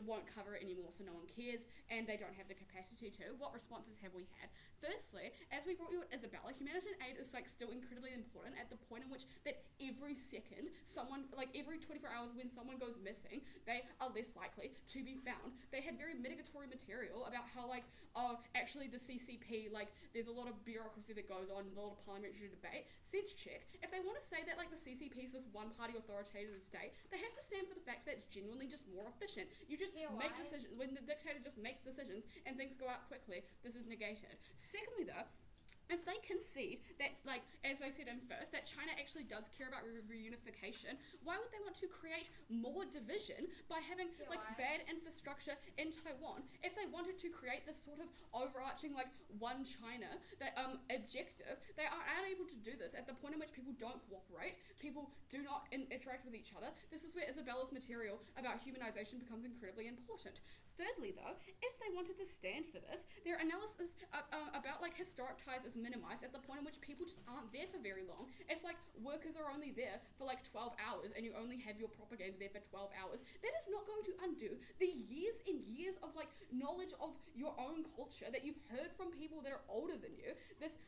S3: won't cover it anymore, so no one cares, and they don't have the capacity to. What responses have we had? Firstly, as we brought you at Isabella, humanitarian aid is like still incredibly important at the point in which that every second someone, like every 24 hours when someone goes missing, they are less likely to be found. They had very mitigatory material about how like, oh, actually the CCP, like there's a lot of bureaucracy that goes on, a lot of parliamentary debate. Sense check. If they want to say that like the CCP is this one-party authoritative state, they have to stand for the fact that it's genuinely just more efficient. You just make decisions, when the dictator just makes decisions and things go out quickly, this is negated. Secondly though, if they concede that, like, as I said in first, that China actually does care about reunification, why would they want to create more division by having, like, bad infrastructure in Taiwan? If they wanted to create this sort of overarching, like, one China that objective, they are unable to do this at the point in which people don't cooperate, people do not interact with each other. This is where Isabella's material about humanization becomes incredibly important. Thirdly, though, if they wanted to stand for this, their analysis about like historic ties is minimized at the point in which people just aren't there for very long. If like workers are only there for like 12 hours and you only have your propaganda there for 12 hours, that is not going to undo the years and years of like knowledge of your own culture that you've heard from people that are older than you. This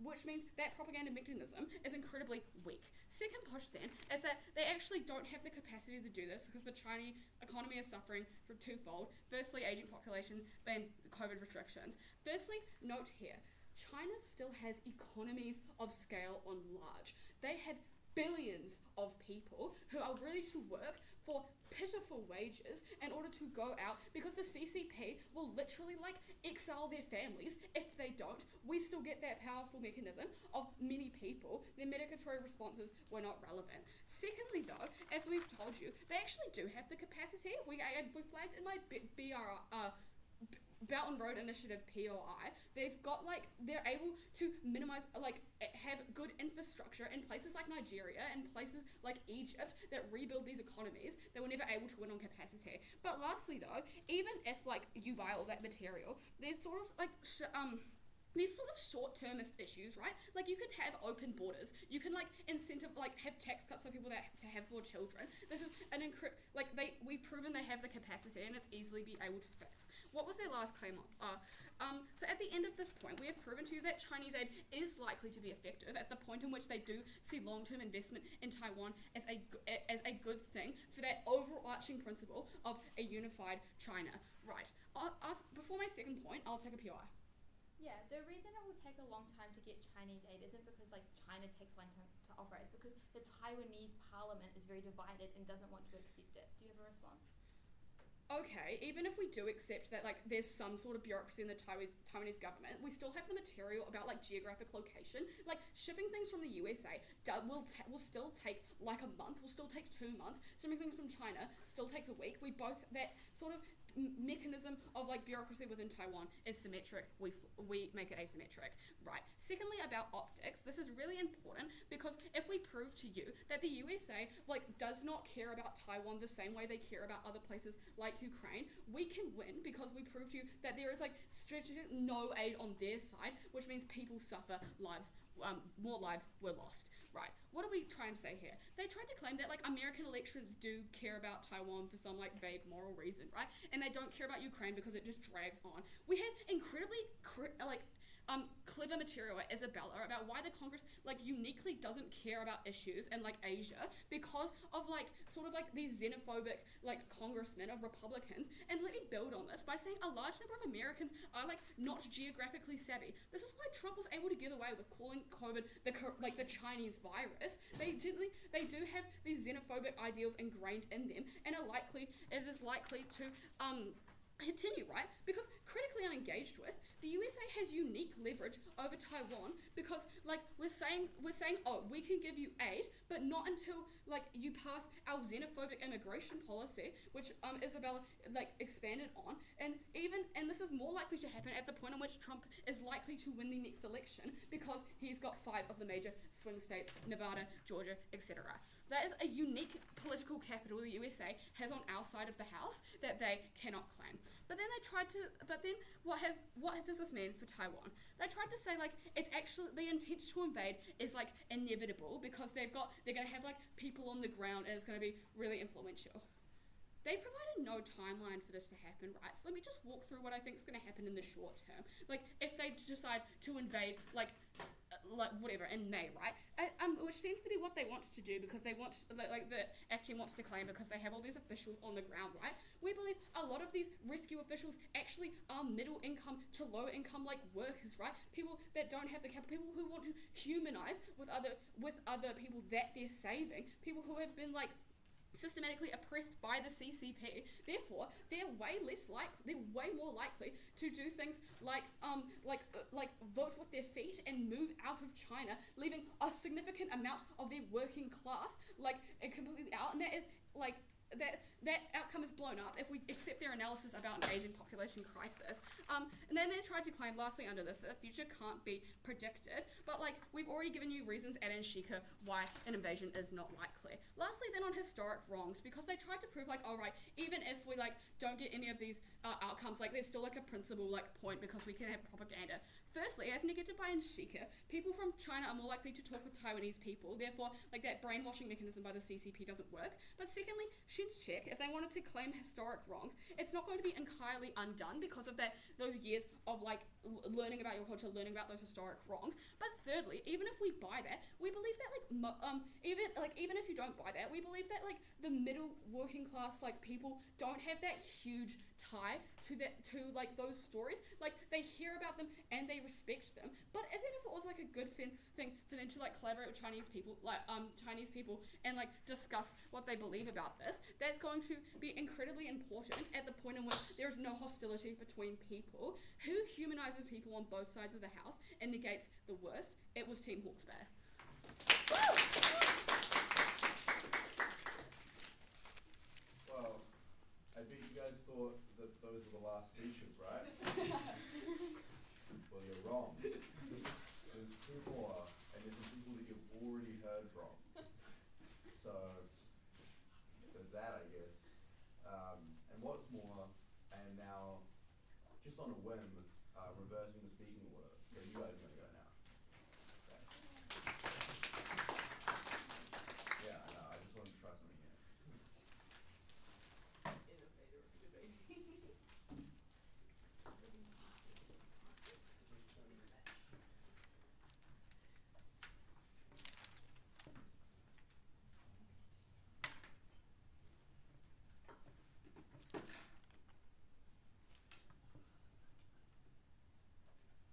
S3: which means that propaganda mechanism is incredibly weak. Second push then is that they actually don't have the capacity to do this because the Chinese economy is suffering from twofold. Firstly, aging population and COVID restrictions. Firstly, note here, China still has economies of scale on large. They have billions of people who are ready to work for pitiful wages in order to go out because the CCP will literally like exile their families if they don't. We still get that powerful mechanism of many people. Their mitigatory responses were not relevant. Secondly though, as we've told you, they actually do have the capacity. We flagged in my Belt and Road Initiative POI, they've got like, they're able to minimize, like have good infrastructure in places like Nigeria and places like Egypt that rebuild these economies. They were never able to win on capacity. But lastly though, even if like you buy all that material, there's sort of like these sort of short-termist issues, right? Like you could have open borders. You can like have tax cuts for people that to have more children. This is an we've proven they have the capacity and it's easily be able to fix. What was their last claim on? So at the end of this point, we have proven to you that Chinese aid is likely to be effective at the point in which they do see long-term investment in Taiwan as a good thing for that overarching principle of a unified China. Right. Before my second point, I'll take a POI.
S5: Yeah, the reason it will take a long time to get Chinese aid isn't because like China takes a long time to offer it. It's because the Taiwanese parliament is very divided and doesn't want to accept it. Do you have a response?
S3: Okay, even if we do accept that like there's some sort of bureaucracy in the Taiwanese government, we still have the material about like geographic location. Like shipping things from the USA will still take like a month, will still take 2 months. Shipping things from China still takes a week. That sort of mechanism of like bureaucracy within Taiwan is symmetric. We make it asymmetric. Right. Secondly, about optics, this is really important because if we prove to you that the USA like does not care about Taiwan the same way they care about other places like Ukraine, we can win because we prove to you that there is like strategic no aid on their side, which means people suffer, more lives were lost. Right. What are we trying to say here? They tried to claim that like American electorate do care about Taiwan for some like vague moral reason, right? And they don't care about Ukraine because it just drags on. We had incredibly clever material at Isabella about why the Congress like uniquely doesn't care about issues in like Asia because of like sort of like these xenophobic like congressmen of Republicans. And let me build on this by saying a large number of Americans are like not geographically savvy. This is why Trump was able to get away with calling COVID the Chinese virus. They do have these xenophobic ideals ingrained in them and it is likely to continue, right? Because critically unengaged with, the USA has unique leverage over Taiwan because like we're saying, oh, we can give you aid, but not until like you pass our xenophobic immigration policy, which Isabella like expanded on, and this is more likely to happen at the point in which Trump is likely to win the next election because he's got 5 of the major swing states, Nevada, Georgia, etc. that is a unique political capital the USA has on our side of the house that they cannot claim. But then what does this mean for Taiwan? They tried to say like it's actually the intent to invade is like inevitable because they're gonna have like people on the ground and it's gonna be really influential. They provided no timeline for this to happen, right? So let me just walk through what I think is going to happen in the short term. Like, if they decide to invade, like whatever, in May, right? Which seems to be what they want to do because they want, like the FT wants to claim because they have all these officials on the ground, right? We believe a lot of these rescue officials actually are middle income to low income, like workers, right? People that don't have the capital, people who want to humanize with other people that they're saving, people who have been, like, systematically oppressed by the CCP. Therefore, they're way more likely to do things like vote with their feet and move out of China, leaving a significant amount of their working class completely out. And that is like that outcome is blown up if we accept their analysis about an aging population crisis. And then they tried to claim, lastly under this, that the future can't be predicted. But like we've already given you reasons at Anshika why an invasion is not likely. Lastly, then on historic wrongs, because they tried to prove like, all right, even if we like don't get any of these outcomes, like there's still like a principle like point because we can have propaganda. Firstly, as negated by Anshika, people from China are more likely to talk with Taiwanese people. Therefore, like that brainwashing mechanism by the CCP doesn't work. But secondly, check if they wanted to claim historic wrongs, it's not going to be entirely undone because of those years of like learning about your culture, learning about those historic wrongs. But thirdly, even if we buy that, we believe that even if you don't buy that, we believe that like the middle working class like people don't have that huge tie to like those stories. Like they hear about them and they respect them. But even if it was like a good thing for them to like collaborate with Chinese people and like discuss what they believe about this, that's going to be incredibly important at the point in which there is no hostility between people. Who humanizes people on both sides of the house and negates the worst? It was Team Hawke's Bear.
S1: Well, I bet you guys thought that those were the last speeches, right? Well, you're wrong. There's two more, and there's some people that you've already heard from. So there's that, I guess. And what's more, and now, just on a whim, reversing the speaking order. So you guys are going to go now. Okay. Yeah, I know. I just wanted to try something here.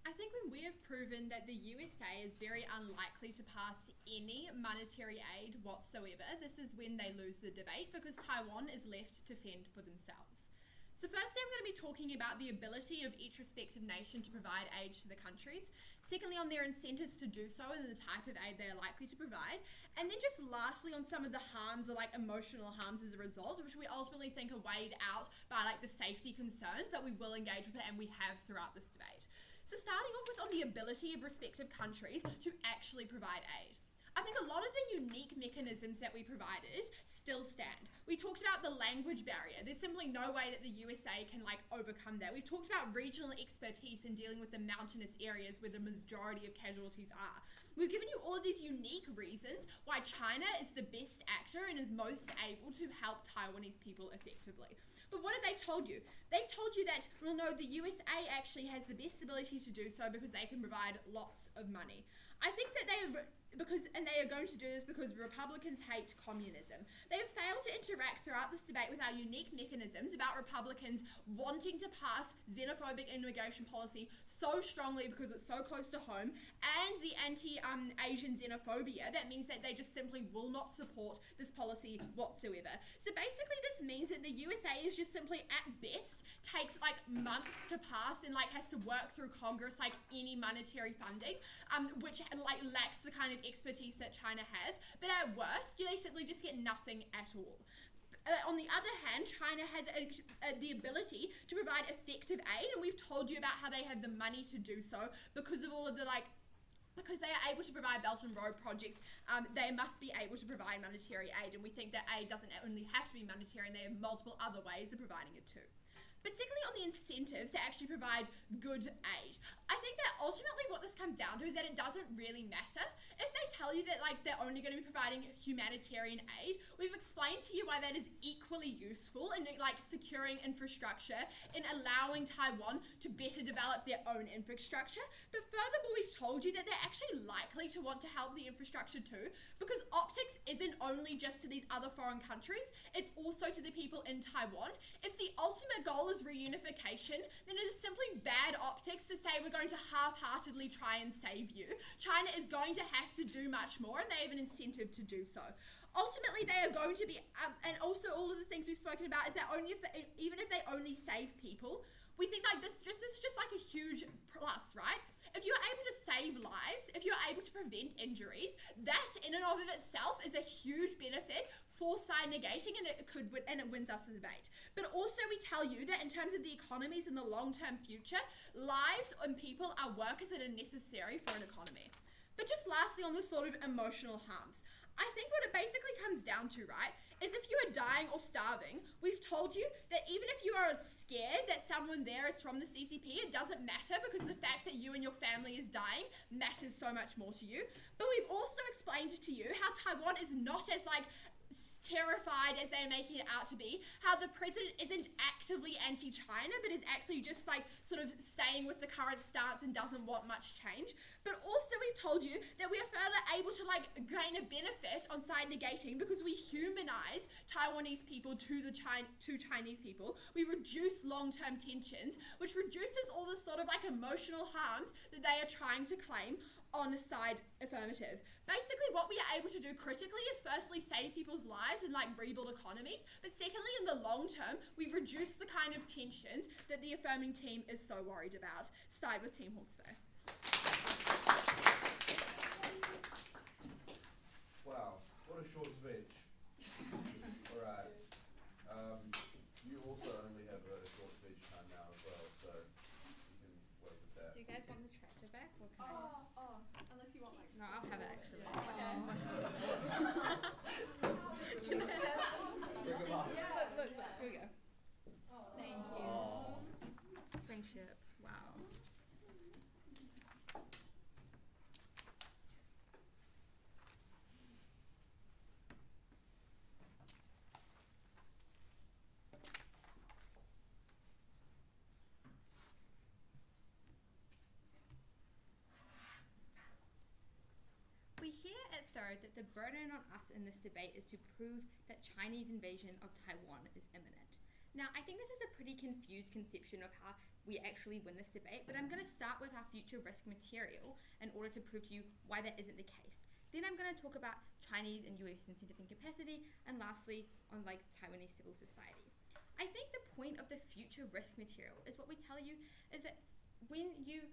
S6: I think when we have proven that the USA is very unlikely to pass any monetary aid whatsoever, this is when they lose the debate because Taiwan is left to fend for themselves. So firstly, I'm going to be talking about the ability of each respective nation to provide aid to the countries. Secondly, on their incentives to do so and the type of aid they are likely to provide. And then just lastly, on some of the harms or like emotional harms as a result, which we ultimately think are weighed out by like the safety concerns, but we will engage with it and we have throughout this debate. So starting off with on the ability of respective countries to actually provide aid. I think a lot of the unique mechanisms that we provided still stand. We talked about the language barrier. There's simply no way that the USA can like overcome that. We've talked about regional expertise in dealing with the mountainous areas where the majority of casualties are. We've given you all these unique reasons why China is the best actor and is most able to help Taiwanese people effectively. But what have they told you? They told you that, well, no, the USA actually has the best ability to do so because they can provide lots of money. I think that they are going to do this because Republicans hate communism. They have failed to interact throughout this debate with our unique mechanisms about Republicans wanting to pass xenophobic immigration policy so strongly because it's so close to home, and the anti-Asian xenophobia that means that they just simply will not support this policy whatsoever. So basically this means that the USA is just simply at best takes like months to pass and like has to work through Congress like any monetary funding, which like lacks the kind of expertise that China has, but at worst you basically just get nothing at all. On the other hand, China has the ability to provide effective aid, and we've told you about how they have the money to do so because of all of the like because they are able to provide Belt and Road projects, they must be able to provide monetary aid, and we think that aid doesn't only have to be monetary, and there are multiple other ways of providing it too. But secondly, on the incentives to actually provide good aid, I think that ultimately what this comes down to is that it doesn't really matter. If they tell you that like they're only going to be providing humanitarian aid, we've explained to you why that is equally useful in like securing infrastructure, in allowing Taiwan to better develop their own infrastructure. But furthermore, we've told you that they're actually likely to want to help the infrastructure too, because optics isn't only just to these other foreign countries, it's also to the people in Taiwan. If the ultimate goal is reunification, then it is simply bad optics to say we're going to half-heartedly try and save you. China is going to have to do much more, and they have an incentive to do so. Ultimately, they are going to be, and also all of the things we've spoken about is that even if they only save people, we think like this is just like a huge plus, right? If you're able to save lives, if you're able to prevent injuries, that in and of itself is a huge benefit for side negating, and it wins us the debate. But also we tell you that in terms of the economies in the long-term future, lives and people are workers that are necessary for an economy. But just lastly, on the sort of emotional harms, I think what it basically comes down to, right, is if you are dying or starving, we've told you that even if you are scared that someone there is from the CCP, it doesn't matter, because the fact that you and your family is dying matters so much more to you. But we've also explained to you how Taiwan is not as like terrified as they're making it out to be, how the president isn't actively anti-China, but is actually just like sort of staying with the current stance and doesn't want much change. But also we told you that we are further able to like gain a benefit on side negating because we humanize Taiwanese people to Chinese people. We reduce long-term tensions, which reduces all the sort of like emotional harms that they are trying to claim on a side affirmative. Basically, what we are able to do critically is firstly save people's lives and like rebuild economies, but secondly, in the long term, we reduce the kind of tensions that the affirming team is so worried about. Side with Team Hawke's.
S1: Wow, what a short speech. Alright. You also only have a short speech time now as well, so you can work with that.
S5: Do you guys want the tractor back? Or can
S6: Unless you want like.
S5: No, I'll have it actually.
S1: Bring them up.
S5: Look, here we go.
S6: Thank you.
S1: Oh.
S5: Friendship. Wow. We hear at Third that the burden on us in this debate is to prove that Chinese invasion of Taiwan is imminent. Now, I think this is a pretty confused conception of how we actually win this debate, but I'm going to start with our future risk material in order to prove to you why that isn't the case. Then I'm going to talk about Chinese and US incentive incapacity, and lastly, on like Taiwanese civil society. I think the point of the future risk material is what we tell you is that when you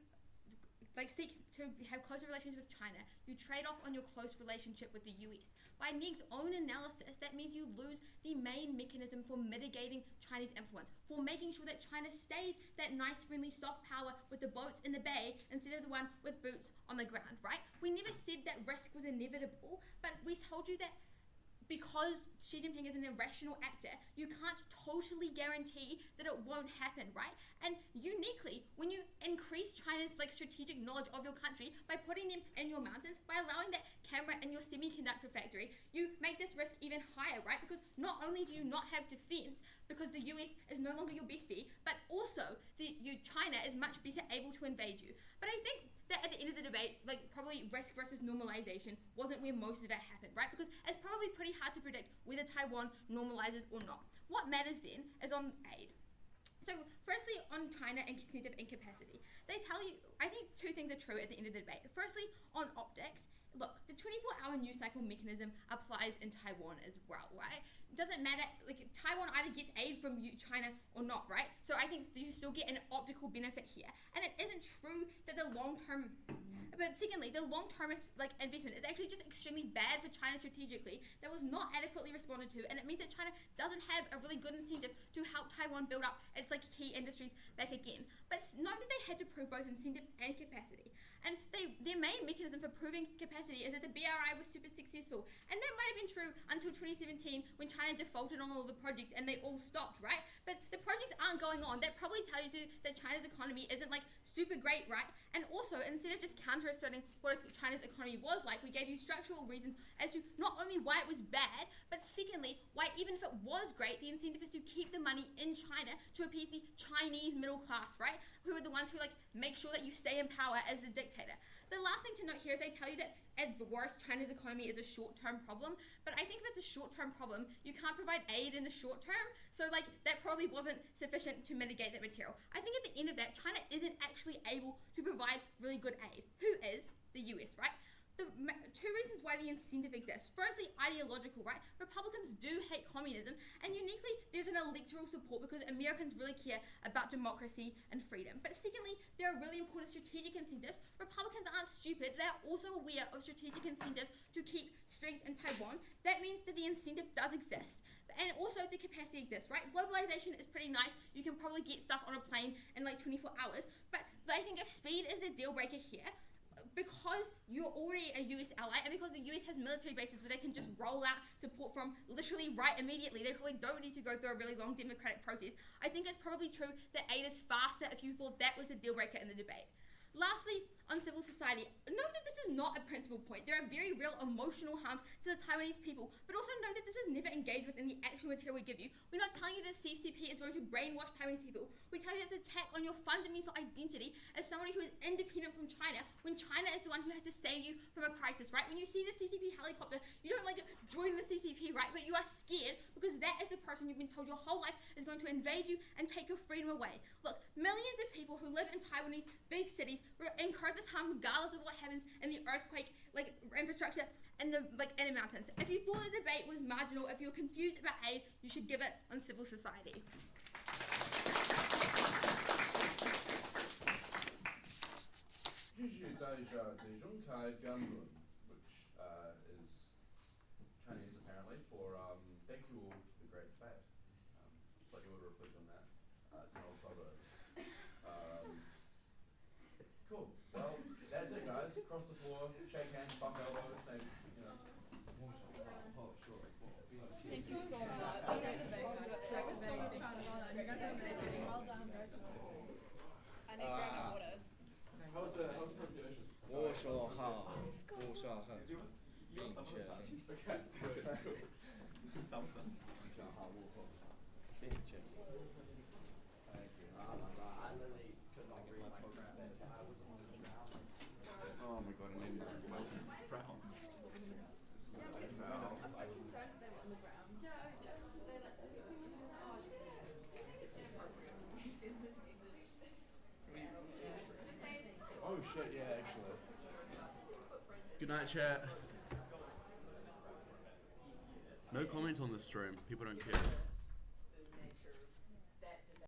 S5: like seek to have closer relations with China, you trade off on your close relationship with the US. By NEG's own analysis, that means you lose the main mechanism for mitigating Chinese influence, for making sure that China stays that nice, friendly, soft power with the boats in the bay instead of the one with boots on the ground, right? We never said that risk was inevitable, but we told you that because Xi Jinping is an irrational actor, you can't totally guarantee that it won't happen, right? And uniquely, when you increase China's like strategic knowledge of your country by putting them in your mountains, by allowing that camera in your semiconductor factory, you make this risk even higher, right? Because not only do you not have defense, because the US is no longer your bestie, but also China is much better able to invade you. But I think that at the end of the debate, like probably risk versus normalization wasn't where most of it happened, right? Because it's probably pretty hard to predict whether Taiwan normalizes or not. What matters then is on aid. So firstly, on China and incentive incapacity, they tell you, I think two things are true at the end of the debate. Firstly, on optics, look, the 24-hour news cycle mechanism applies in Taiwan as well, right? It doesn't matter, like, Taiwan either gets aid from China or not, right? So I think you still get an optical benefit here. And it isn't true that the long-term, but secondly, the long-term investment is actually just extremely bad for China strategically that was not adequately responded to, and it means that China doesn't have a really good incentive to help Taiwan build up its key industries back again. But note that they had to prove both incentive and capacity. And their main mechanism for proving capacity is that the BRI was super successful. And that might have been true until 2017 when China defaulted on all the projects and they all stopped, right? But the projects aren't going on. That probably tells you that China's economy isn't super great, right? And also, instead of just counter-asserting what China's economy was like, we gave you structural reasons as to not only why it was bad, but secondly, why even if it was great, the incentive is to keep the money in China to appease the Chinese middle class, right? Who are the ones who make sure that you stay in power as the dictator. The last thing to note here is they tell you that at the worst, China's economy is a short-term problem, but I think if it's a short-term problem, you can't provide aid in the short term, so that probably wasn't sufficient to mitigate that material. I think at the end of that, China isn't actually able to provide really good aid. Who is? The US, right? The two reasons why the incentive exists. Firstly, ideological, right? Republicans do hate communism, and uniquely, there's an electoral support because Americans really care about democracy and freedom. But secondly, there are really important strategic incentives. Republicans aren't stupid. They're also aware of strategic incentives to keep strength in Taiwan. That means that the incentive does exist. And also the capacity exists, right? Globalization is pretty nice. You can probably get stuff on a plane in 24 hours. But I think if speed is the deal breaker here, because you're already a US ally and because the US has military bases where they can just roll out support from literally right immediately, they probably don't need to go through a really long democratic process. I think it's probably true that aid is faster if you thought that was the deal breaker in the debate. Lastly, on civil society, note that this is not a principal point. There are very real emotional harms to the Taiwanese people, but also note that this is never engaged with in the actual material we give you. We're not telling you that CCP is going to brainwash Taiwanese people. We tell you it's an attack on your fundamental identity as somebody who is independent from China, when China is the one who has to save you from a crisis, right? When you see the CCP helicopter, you don't join the CCP, right? But you are scared because that is the person you've been told your whole life is going to invade you and take your freedom away. Look, millions of people who live in Taiwanese big cities incur this harm regardless of what happens in the earthquake infrastructure and the mountains. If you thought the debate was marginal, if you're confused about aid, you should give it on civil society.
S1: 继续带一下最终开辩论 which is Chinese apparently for thank you all for the great debate. But you would reflect on that. It's an old proverb. Cool. Well, that's it, guys. Across the floor, shake hands, bump elbows, maybe,
S6: Thank you so much. That was so good. That was so much fun. Well done, guys. I need to grab my water.
S1: How's the pronunciation?
S2: 我说好，我说好，并且
S1: Okay, good, cool. Something.
S2: 想好我说好，并且 Thank you. Oh my god, I literally could not read my crap. I was on the ground.
S1: Oh my god, I need my frowns. Oh shit, yeah, actually. Good night, chat. No comments on this stream. People don't care.